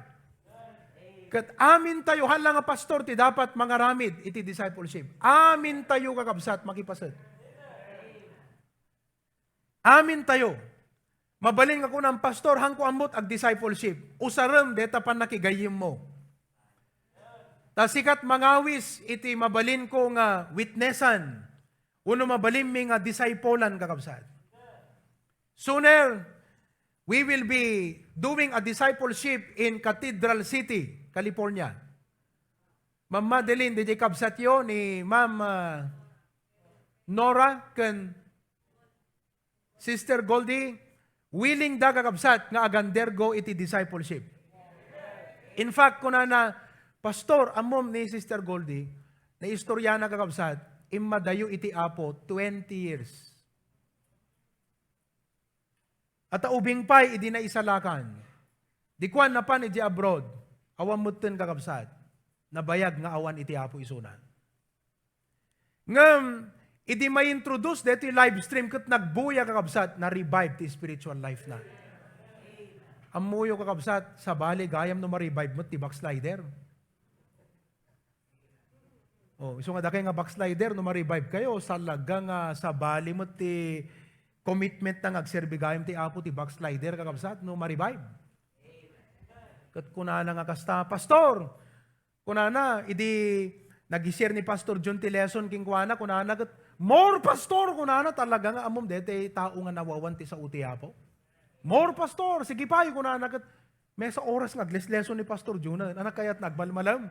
Kat amin tayo, halang nga pastor, ti dapat mangaramid, iti discipleship. Amin tayo kakabsat, makipasad. Amin tayo. Mabalin ako ng pastor, hangko amot ag discipleship. Usaram, deta pan nakigayim mo. Tasikat mangawis, iti mabalin ko nga witnessan. Uno mabalin mi nga disciplean kakabsat. Sooner, we will be doing a discipleship in Cathedral City, California. Ma'am Madeline, DJ kabsat yun ni Ma'am Nora kan Sister Goldie, willing da kakabsat nga agandergo iti discipleship. In fact, kuna na pastor, amom ni Sister Goldie, na istorya na kakabsat, imadayo iti apo 20 years. At ubing pa'y idi na isalakan. Di kwan na pan iti abroad, awan mutten kakabsat, nabayag nga awan iti apo isunan. Ngam, idi may introduce dito yung live stream kat nagbuya kakabsat na revive ti spiritual life na. Amuyo kakabsat, sa bali gayam no ma-revive mo ti backslider. Iso nga dakay nga backslider no ma-revive kayo, salaga nga sa bali mo ti commitment na agserbi gayam ti apo ti backslider kakabsat no ma-revive. Kat kunana nga kasta, pastor, kunana, idi nag-share ni Pastor John ti lesson king kuana, kunana kat more pastor kunana talaga nga amom dete tao nga nawawan ti sa uti apo. More pastor, sige pa kunana kat may sa oras nga lesson ni Pastor John, anak kayat nagbalmalam.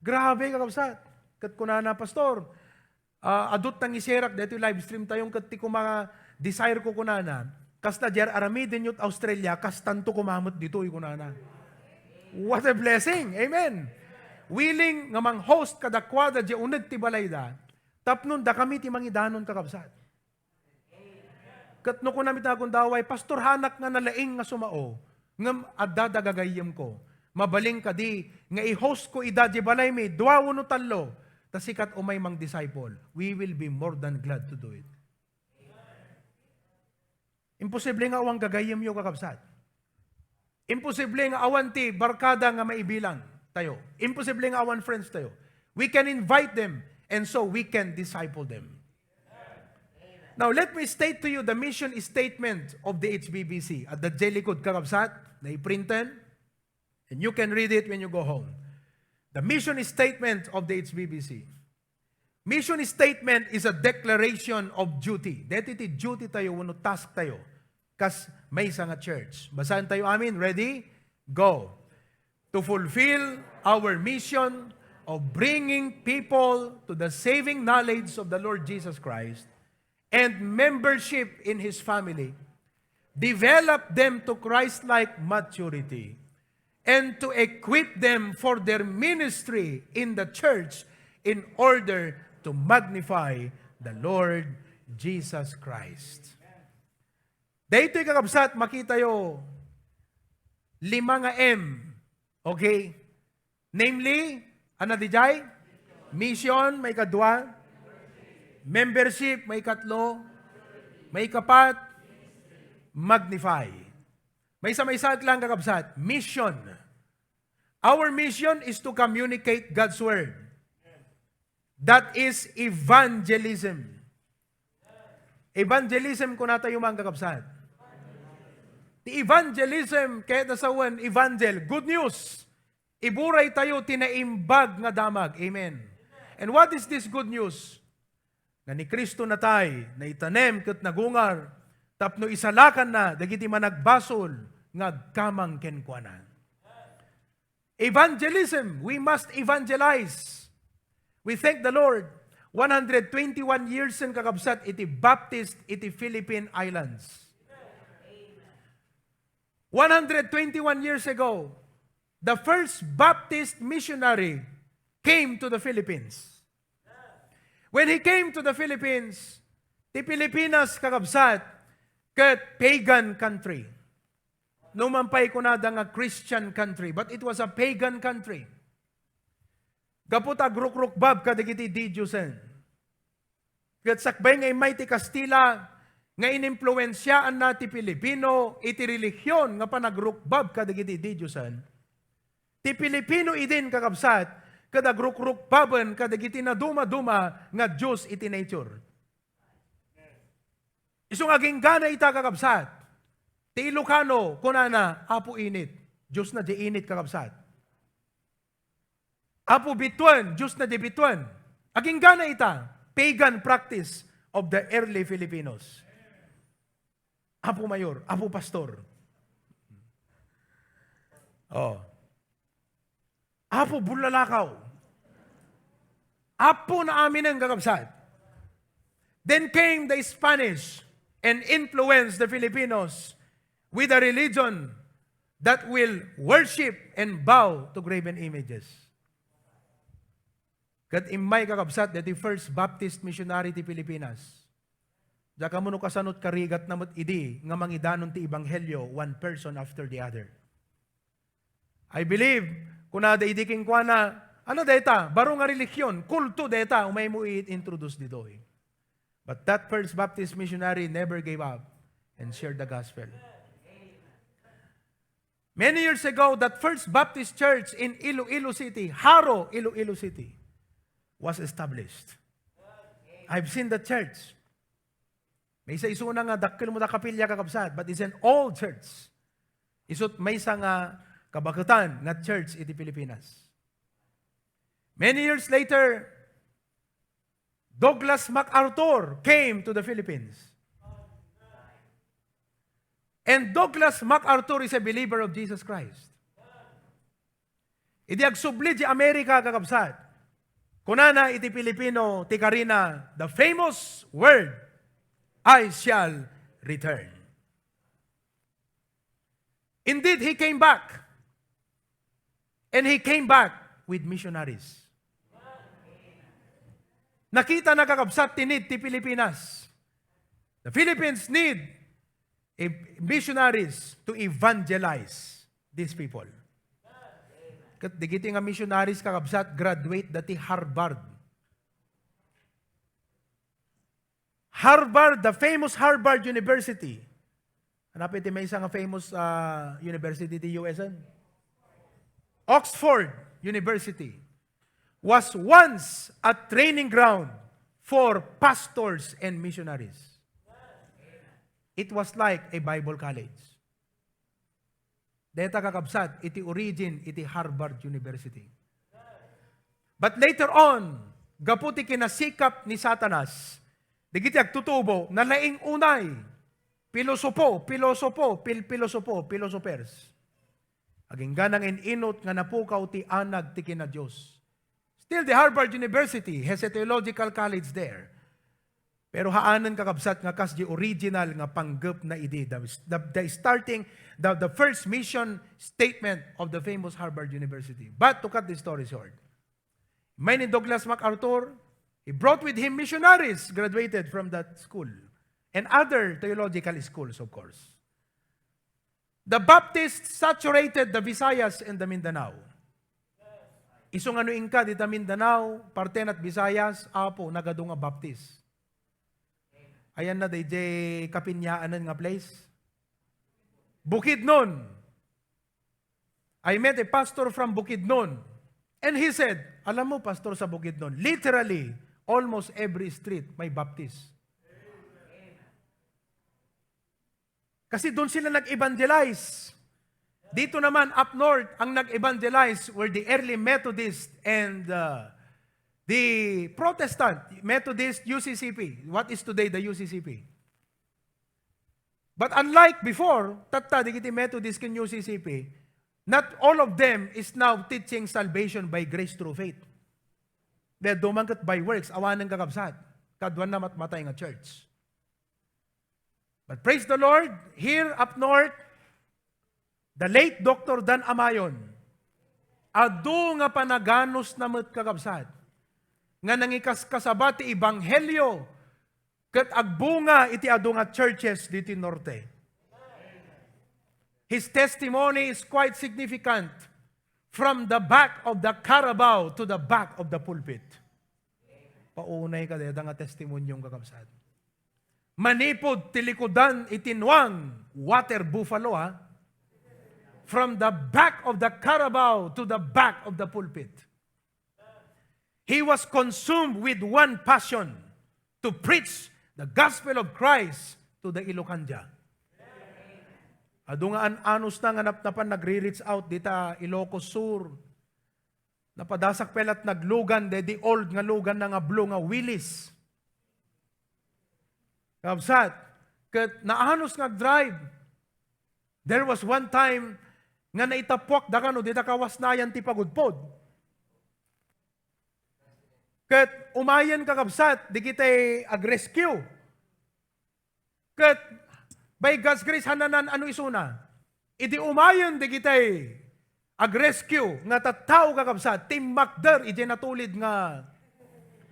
Grabe kakabsat. Kat kunana pastor, adot nang iserak dito live stream tayong kat ti ko mga desire ko kunana. Kasta jer aramidin yut Australia, kastanto kumamot dito kunana. What a blessing. Amen. Willing nga mang host kadakwada di unag ti balayda, tapnon da kami ti mangidanon kakabsat. Kat no ko namit akong daway, pastor hanak nga nalaing nga sumao, ngam adda dagagayem ko. Mabaling ka di, nga i-host ko ida di balay mi, 2 no talo, tasikat umay mang disciple. We will be more than glad to do it. Imposible nga awang gagayem yo kakabsat. Imposible nga awan ti barkada nga maibilang tayo. Imposible nga awan friends tayo. We can invite them and so we can disciple them. Now, let me state to you the mission statement of the HBBC. At the Jelikod kakabsat, na iprinten, and you can read it when you go home. The mission statement of the HBBC. Mission statement is a declaration of duty. Dito iti duty tayo, wano task tayo. Kas may nga church. Basahan tayo amin. Ready? Go. To fulfill our mission of bringing people to the saving knowledge of the Lord Jesus Christ and membership in His family, develop them to Christ-like maturity, and to equip them for their ministry in the church in order to magnify the Lord Jesus Christ. Dahito'y kakabsat, makita yo, 5 nga M. Okay? Namely, ano di jay? Mission, may 2. Membership, may 3. May 4. Magnify. May isa lang kakabsat. Mission. Our mission is to communicate God's Word. That is evangelism. Evangelism kung nata yung mga kakabsat. The evangelism, kaya nasawan, evangel, good news. Iburay tayo, tinaimbag nga damag. Amen. And what is this good news? Nga ni Kristo na tay, na itanem kat nagungar, tapno isalakan na, dagiti managbasol, nga kamang kenkwanan. Evangelism, we must evangelize. We thank the Lord. 121 years in kakabsat, iti Baptist, iti Philippine Islands. 121 years ago, the first Baptist missionary came to the Philippines. When he came to the Philippines, the Pilipinas kakabsat, ket pagan country. Numampay ko na nga Christian country, but it was a pagan country. Kaput agruk-rukbab kadigiti di Diyosen. Ket sakbay nga imay ti Kastila, nga inimpluwensyaan na ti Pilipino, iti relihiyon nga panagrukbab kadigiti di Diyosen. Ti Pilipino idin kakabsat, kadagruk-rukbaben kadigiti na duma-duma nga Diyos iti nature. Isong aging gana ita kakabsat, ti Ilokano, kunana, apo init, Diyos na di init kakabsat. Apo bituan, Diyos na di bituan. Aging gana ita, pagan practice of the early Filipinos. Apo mayor, apo pastor. Oh. Apo bulalakaw. Apo na amin ang kakabsat. Then came the Spanish and influenced the Filipinos with a religion that will worship and bow to graven images. Kat imay kakabsat that the first Baptist missionary ti Pilipinas. Daka mo no kasanot karigat namot idi nga mangidanon ti ebanghelyo one person after the other. I believe kuna da idiking kuana ano deta baro nga relihiyon kulto deta umay mo i-introduce dito. But that first Baptist missionary never gave up and shared the gospel. Many years ago, that first Baptist church in Iloilo City, Haro, Iloilo City, was established. I've seen the church. May isa na nga dakil mo da kapilya kakabsat, but it's an old church. Isot may isa nga kabakatan nga church iti Pilipinas. Many years later, Douglas MacArthur came to the Philippines. And Douglas MacArthur is a believer of Jesus Christ. Iti agsubli di Amerika kakabsat. Kunana iti Pilipino, ti Cadelina, the famous word, I shall return. Indeed, he came back. And he came back with missionaries. Nakita na kakabsat tinid ti Pilipinas. The Philippines need missionaries to evangelize these people. Kat digiti nga missionaries kakabsat graduate dati Harvard. Harvard, the famous Harvard University. Hanapin ti may isa nga famous university ti USN. Oxford University was once a training ground for pastors and missionaries. It was like a Bible college. Deta kakabsat, iti origin, iti Harvard University. But later on, gaputi kinasikap ni Satanas, digiti agtutubo, na laing unay, pilosopers. Aging ganang ininot nga napukaw ti anag ti kina Diyos. Still, the Harvard University has a theological college there. Pero haanan kakabsat nga kas di original nga panggap na idi. The first mission statement of the famous Harvard University. But to cut the story short, may ni Douglas MacArthur, he brought with him missionaries graduated from that school and other theological schools, of course. The Baptists saturated the Visayas and the Mindanao. Isong ano ingka dita Mindanao, Parten at Visayas, apo nagadunga Baptist. Ayan na DJ kapinyaanan nga place. Bukidnon. I met a pastor from Bukidnon. And he said, alam mo pastor sa Bukidnon, literally, almost every street may Baptist. Kasi doon sila nag-evangelize. Dito naman, up north, ang nag-evangelize were the early Methodist and the Protestant, Methodist, UCCP. What is today the UCCP? But unlike before, tatta, digiti Methodist kin UCCP, not all of them is now teaching salvation by grace through faith. They're dumangkat by works, awanan kakabsat. Kadwan na matmatay nga church. But praise the Lord, here up north, the late Dr. Dan Amayon, adu nga panaganos na kakabsat, nga nangikas kasabati ibanghelyo, kat agbunga iti adu nga churches dito Norte. His testimony is quite significant from the back of the carabao to the back of the pulpit. Paunay ka deda nga testimonyong kakabsat. Manipod tilikudan itinwang water buffalo from the back of the carabao to the back of the pulpit. He was consumed with one passion to preach the gospel of Christ to the Ilocanja. Adu nga anos na nga napnapan nagre-reach out dita Ilocos Sur. Napadasak pelat naglugan di old nga lugan na nga blue nga Willis. Kabsat, ket naanos nga drive. There was one time nga naitapwak da kano dita kawasnayan ti pagudpod. Ket umayan kakabsat, di kitay ag-rescue. Ket by God's grace hananan ano isuna? Idi umayan di kitay ag-rescue nga tattao kakabsat, Tim Macder iti natulid nga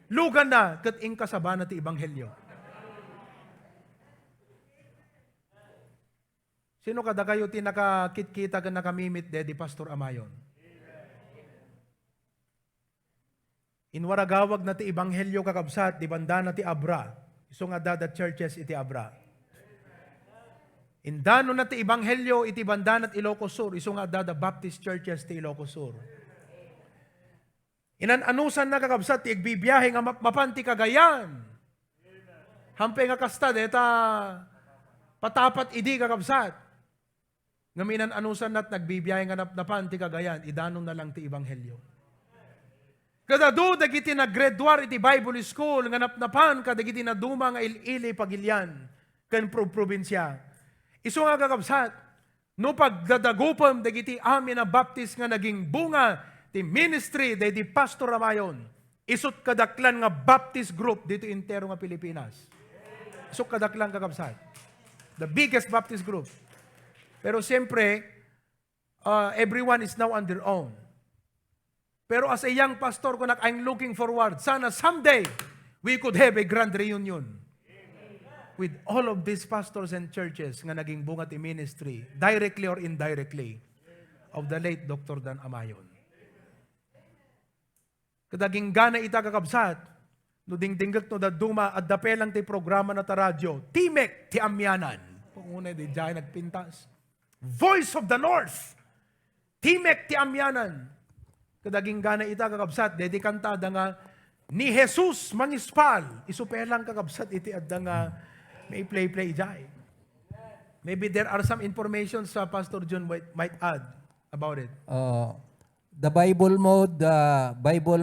lugan na ket ing kasabana ti ebanghelyo. Sino kada kayo ti nakakit-kita ka nakamimit di Pastor Amayon? Inwaragawag na ti ebanghelyo kakabsat, di banda na ti Abra. Iso nga dada churches iti Abra. Indano na ti ebanghelyo iti banda na Ilocos Sur. Iso nga dada Baptist churches ti Ilocos Sur. Inananusan na kakabsat, ti igbibiyahe nga mapanti Cagayan. Hampay nga kasta, deta patapat idi kakabsat. Ngaminan anusan na't nagbibiyahe nga napanti Cagayan, idanon na lang ti ebanghelyo. Kadado dagiti naggraduar iti Bible School nga napnapan kadagiti na duma nga ili pagilyan ken probinsya. Isu nga kakabsat, no pagdadagupam dagiti amin na Baptist nga naging bunga ti ministry di Pastor Amayon. Isut kadaklan nga Baptist group dito intero nga Pilipinas. Isut kadaklan kakabsat. The biggest Baptist group. Pero siyempre, everyone is now on their own. Pero as a young pastor, I'm looking forward. Sana someday, we could have a grand reunion with all of these pastors and churches nga naging bunga ti ministry, directly or indirectly, of the late Dr. Dan Amayon. Kadaging gana ita kakabsat, no dingdingat no da duma at dapelang ti programa na ta radyo, Timek ti Amyanan. Pungunay di dyan nagpintas. Voice of the North. Timek ti Amyanan. Kadaging gana ita kakabsat, dedi kantada nga, ni Jesus mangispal. Isupelang kakabsat iti adda nga may play jay. Maybe there are some information sa Pastor John might add about it. The Bible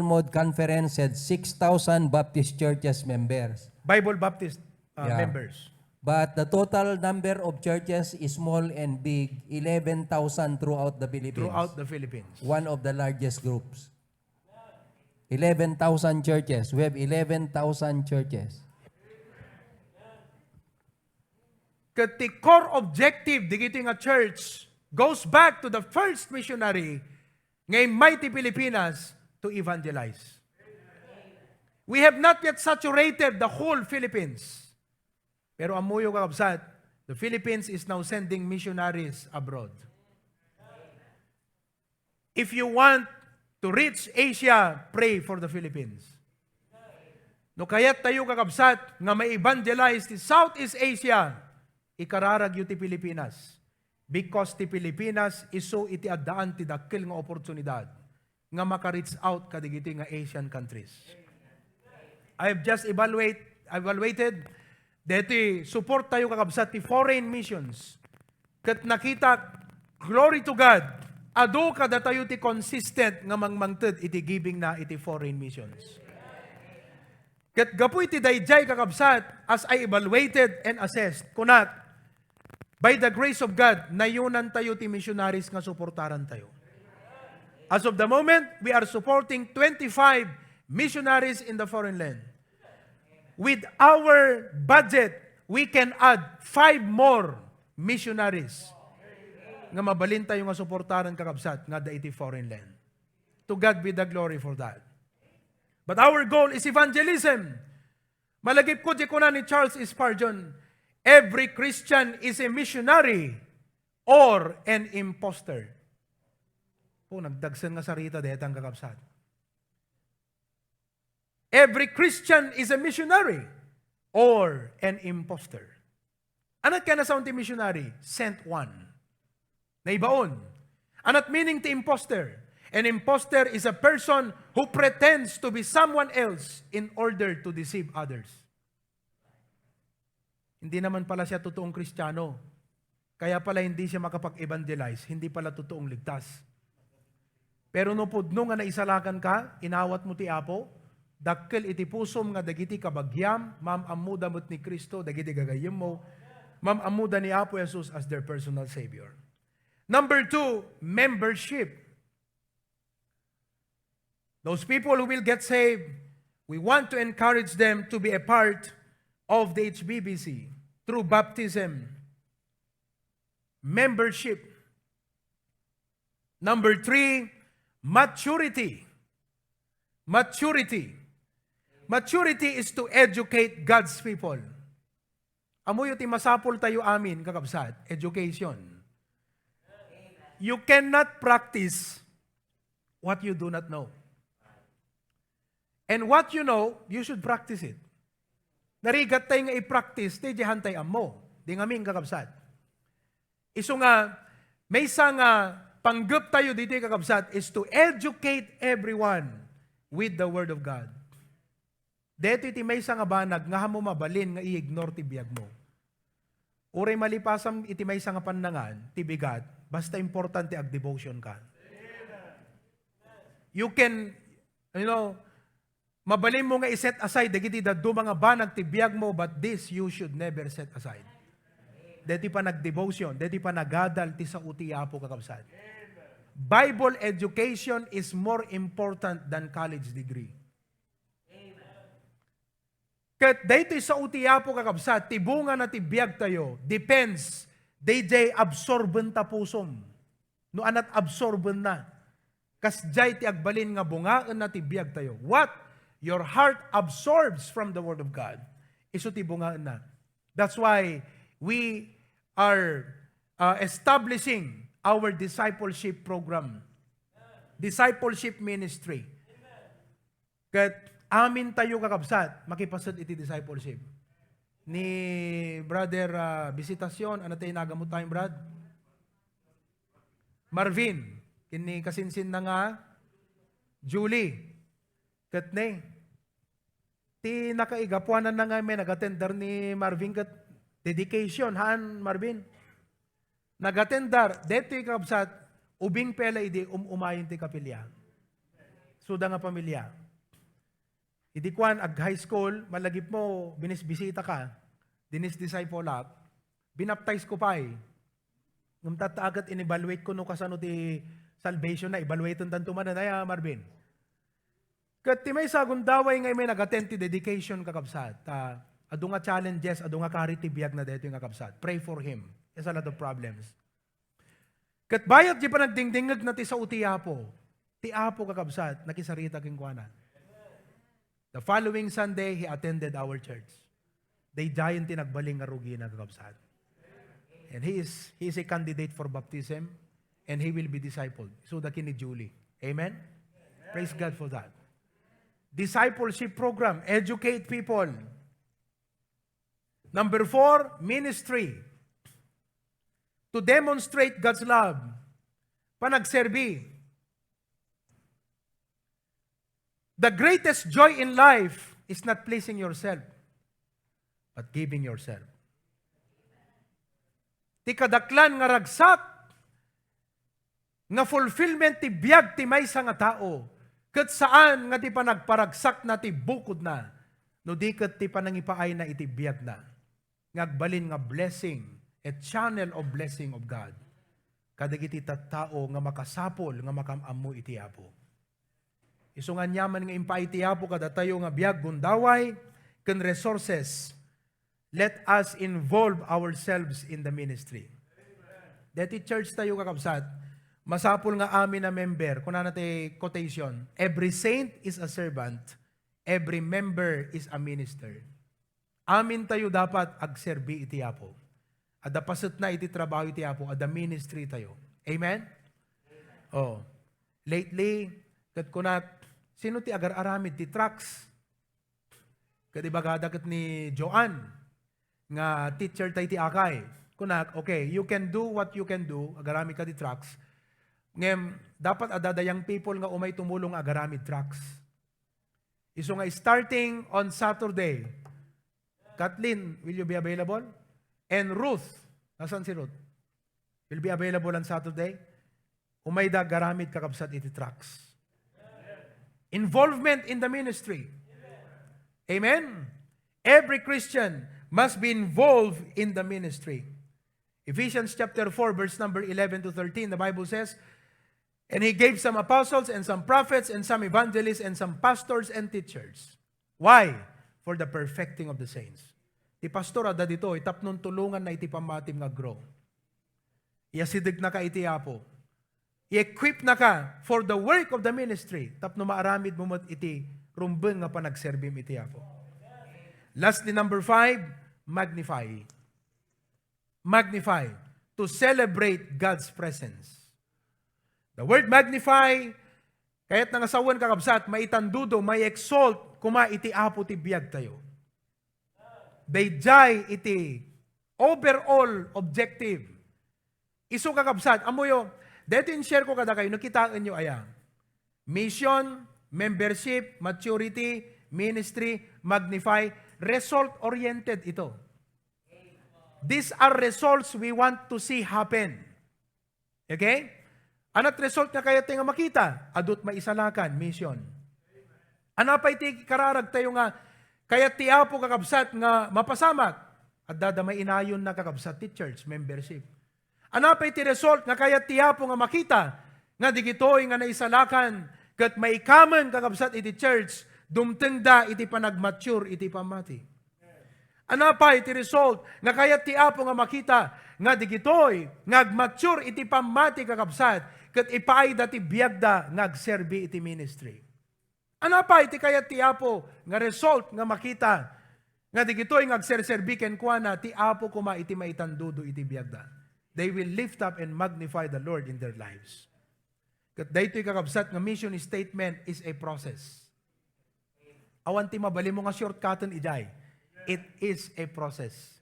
Mode Conference had 6,000 Baptist churches members. Bible Baptist members. But the total number of churches is small and big, 11,000 throughout the Philippines. Throughout the Philippines. One of the largest groups. 11,000 churches. We have 11,000 churches. The core objective digiti nga church goes back to the first missionary ngay mighty Pilipinas to evangelize. We have not yet saturated the whole Philippines. Pero amuyo kakabsat, the Philippines is now sending missionaries abroad. If you want to reach Asia, pray for the Philippines. No kayat tayo kakabsat nga may evangelize ti Southeast Asia, ikararag yu ti Pilipinas. Because ti Pilipinas iso iti addaan ti dakkel nga oportunidad nga maka-reach out kadigiti nga Asian countries. I have just evaluated deti support tayo kakabsat ti foreign missions Kat nakita, glory to God, ado kada tayo ti consistent nga mangmangted iti giving na iti foreign missions. Kat gapu iti dayjay kakabsat, as I evaluated and assessed, kunat, by the grace of God, nayunan tayo ti missionaries nga suportaran tayo. As of the moment, we are supporting 25 missionaries in the foreign land. With our budget, we can add 5 more missionaries nga mabalin tayo nga suportaran kakabsat nga daiti foreign land. To God be the glory for that. But our goal is evangelism. Malagip ko di ko na ni Charles Spurgeon, every Christian is a missionary or an imposter. Po, nagdagsan nga sarita detang kakabsat. Every Christian is a missionary or an imposter. Anat ka na sa unti missionary? Sent one. Naibaon. Anat meaning ti imposter? An imposter is a person who pretends to be someone else in order to deceive others. Hindi naman pala siya totoong Kristiyano. Kaya pala hindi siya makapag-evangelize. Hindi pala totoong ligtas. Pero no pudno nga naisalakan ka, inawat mo ti Apo, dakkel iti pusom nga dagiti kabagyam, mamamuda mo't ni Kristo, dagiti gagayem mo, mamamuda ni Apo Jesus as their personal Savior. Number 2, membership. Those people who will get saved, we want to encourage them to be a part of the HBBC through baptism. Membership. Number 3, maturity. Maturity. Maturity is to educate God's people. Amoy ti masapol tayo amin, kakabsat, education. You cannot practice what you do not know. And what you know, you should practice it. Narigat tayo nga i-practice, ti jihantay amo. Di nga aming kakabsat. Iso nga, may isa nga panggap tayo dito kakabsat is to educate everyone with the Word of God. Dito iti may isa nga banag, nga mo mabalin, nga i-ignore ti biyag mo. Uray malipasam iti may isa nga pandangan, ti bigat, basta importante ag devotion ka. You can, mabalin mo nga i-set aside, dagiti daddo mga banag ti biyag mo, but this you should never set aside. Deti pa nag-devotion, deti pa nagadal ti sa uti Apo kakabsat. Bible education is more important than college degree. Kat dito sa uti Apo kakabsat, tibunga na tibiyag tayo, depends, day absorben ta pusom. No anat absorben na. Kas jay ti agbalin nga bungaan na tibiyag tayo. What your heart absorbs from the Word of God, iso ti bungaan na. That's why we are establishing our discipleship program. Discipleship ministry. Kat amin tayo kakabsat, makipasad iti discipleship. Ni Brother Visitasyon, ano tayo nagamot tayong Brad? Marvin, kini kasinsin na nga, Julie, kat ne, ti nakaigapuanan na nga may nag-attender ni Marvin kat dedication, haan Marvin? Nag-attender, dito kakabsat, ubing pela idi umayin ti kapilya. Suda nga pamilya. Idi kwan, ag high school, malagip mo, binisbisita ka, dinis disciple up, binaptize ko pa eh. Ngum tataagat in-evaluate ko no kasano ti salvation na, evaluate ang tantuman na Marvin. Kat ti may sagun daway ngay may nag-attend ti dedication kakabsat. Ado nga challenges, ado nga kariti biyag na dito yung kakabsat. Pray for him. There's a lot of problems. Kat bayat di pa nagdingdingag na ti sa uti Apo. Ti Apo kakabsat, nakisarita kingkwanan. The following Sunday, he attended our church. They giant tinagbaling nga rugi na kakabsat. And he is a candidate for baptism and he will be discipled. So the kini Julie. Amen? Praise God for that. Discipleship program, educate people. Number 4, ministry. To demonstrate God's love. Panagserbi. The greatest joy in life is not pleasing yourself, but giving yourself. ti kadaklan nga ragsak, nga fulfillment ti biyag ti maysa nga tao, ket saan nga ti panagparagsak na ti bukod na, no di ket ti panangipaay na iti biyag na, ngagbalin nga blessing, a channel of blessing of God, kadagiti tattao nga makasapol, nga makamamu iti Apo. Isu nga nyaman nga impay iti Apo kada tayo nga biyag gundaway, ken resources, let us involve ourselves in the ministry. Dati church tayo kakabsat, masapul nga amin na member, kung natin quotation, every saint is a servant, every member is a minister. Amin tayo dapat agserbi iti Apo. Ada pasat na iti trabaho iti Apo, ada ministry tayo. Amen? Oh. Lately, kat kunat, sino ti agar-aramid ti trucks? Kadibagada kat ni Joanne, nga teacher tayo ti akay. Kunak, okay, you can do what you can do, agarami ka ti trucks. Ngem, dapat adadayang people nga umay tumulong agaramid trucks. Iso nga starting on Saturday, Kathleen, will you be available? And Ruth, nasan si Ruth? Will be available on Saturday? Umay da garamid kakabsat iti trucks. Involvement in the ministry. Amen? Every Christian must be involved in the ministry. Ephesians chapter 4, verse number 11 to 13, the Bible says, and He gave some apostles and some prophets and some evangelists and some pastors and teachers. Why? For the perfecting of the saints. Ti pastor ada dito, itapnon tulungan na iti pamatim nga grow. Iasidig na ka iti Apo. I-equip na ka for the work of the ministry. Tapno maaramid mo iti rumbeng nga panagserbim iti Apo. Lastly, number 5, magnify. Magnify. To celebrate God's presence. The word magnify, kaya't nangasawan kakabsat, maitandudo, may exalt, kuma iti Apo ti biyag tayo. Dayjay iti overall objective. Isu kakabsat, amoyo, dito in-share ko kada kayo, nakitaan nyo aya. Mission, membership, maturity, ministry, magnify, result-oriented ito. These are results we want to see happen. Okay? Anat result nga kaya tayo nga makita? Adut maisalakan, mission. Ano pa iti kararag tayo nga, kaya ti Apo kakabsat nga mapasamak, at dadamay inayon na kakabsat ti church membership. Ano pa iti result nga kaya ti Apo nga makita, nga digitoy nga naisalakan, kat maikaman kakabsat iti church, dumteng da iti panagmature iti pamati. Ano pa iti result nga kaya ti Apo nga makita, nga digitoy, nga agmature iti pamati kakabsat, kat ipaay dati biyagda ngagserbi iti ministry. Ano pa iti kaya ti Apo nga result nga makita nga digitoy ngagserserbi ken kuana ti Apo kuma iti maitandudo iti biyagda. They will lift up and magnify the Lord in their lives. Kat daytoy kakabsat nga mission statement is a process. Awan ti mabali mo nga shortcutten ijay. It is a process.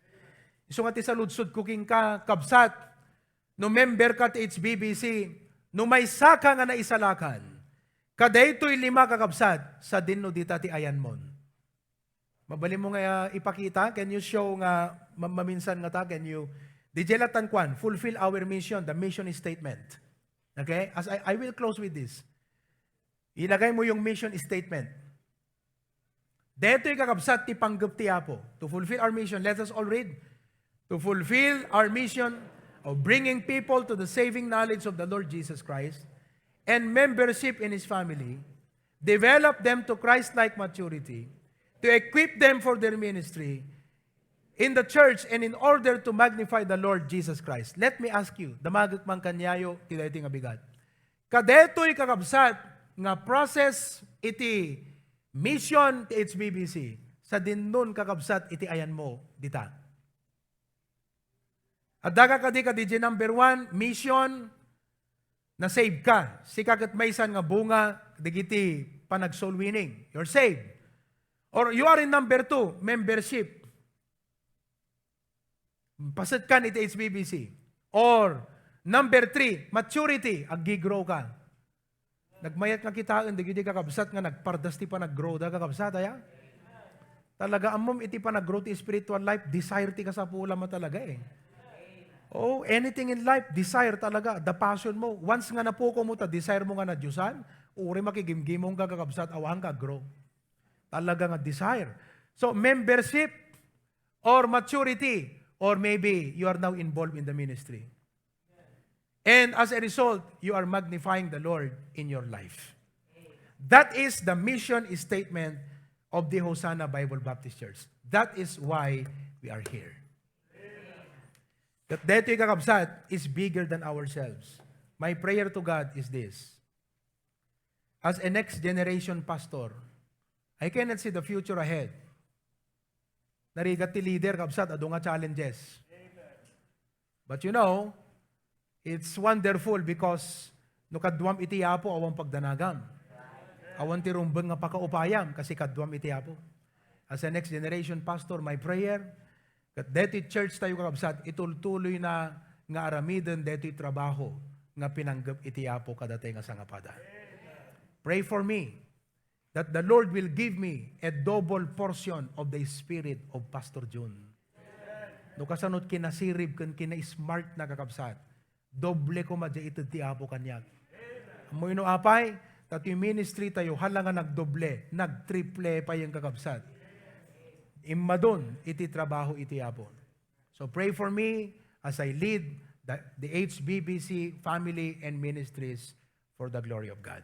Isu nga ti saludsod kuking ka kabsat no member ka ti HBBC, no may saka nga naisalakan, kadaytoy 5 kakabsat, sa dinno dita ti ayan mon. Mabali mo nga ipakita, can you show nga, maminsan nga ta, can you, dijelatan kwan, fulfill our mission, the mission statement. Okay? As I will close with this. Ilagay mo yung mission statement. Deto'y kakabsat ti panggap ti Apo. To fulfill our mission, let us all read. To fulfill our mission of bringing people to the saving knowledge of the Lord Jesus Christ and membership in His family, develop them to Christ-like maturity, to equip them for their ministry in the church and in order to magnify the Lord Jesus Christ. Let me ask you, damagak man kanyayo, tidayti nga bigat. Kadeto'y kakabsat nga process iti mission ti HBBC, sa dinnon kakabsat iti ayan mo, dita. At daga ka DJ number 1, mission, na save ka. Sikakat maysan nga bunga, digiti panag soul winning. You're saved. Or you are in number 2, membership. Pasat ka iti HBBC. Or number 3, maturity, agi-grow ka. Nagmayat nga kitaan, digiti kakabsat nga nagpardas ti pa nag-grow da kakabsat, aya? Talaga amom iti pa nag-grow ti spiritual life, desire ti kasapula mo talaga eh. Oh, anything in life, desire talaga, the passion mo. Once nga napuko mo ta, desire mo nga na Diyosan, uri makigimgimong ka kakabsat, awang ka grow. Talaga nga desire. So, membership or maturity, or maybe you are now involved in the ministry. And as a result, you are magnifying the Lord in your life. That is the mission statement of the Hosanna Bible Baptist Church. That is why we are here. That deto'y kakabsat is bigger than ourselves. My prayer to God is this. As a next generation pastor, I cannot see the future ahead. Narigat ti leader, kabsat, ado nga challenges. But you know, it's wonderful because no kadwam iti apo awang pagdanagam. Awan ti rumbeng nga pakaupayam kasi kadwam iti apo. As a next generation pastor, my prayer, that deti church tayo kakabsat, itultuloy na nga aramiden deti trabaho nga pinanggap iti apo kadatay nga sangapada. Pray for me that the Lord will give me a double portion of the spirit of Pastor June. No kasanot kinasirib kan kina-smart na kakabsat, doble ko madya ito ti apo kanyag. Amoy no apay, that yung ministry tayo halangan nagdoble, nagtriple pa yung kakabsat. Immadon iti trabaho iti apo. So pray for me as I lead the HBBC family and ministries for the glory of God.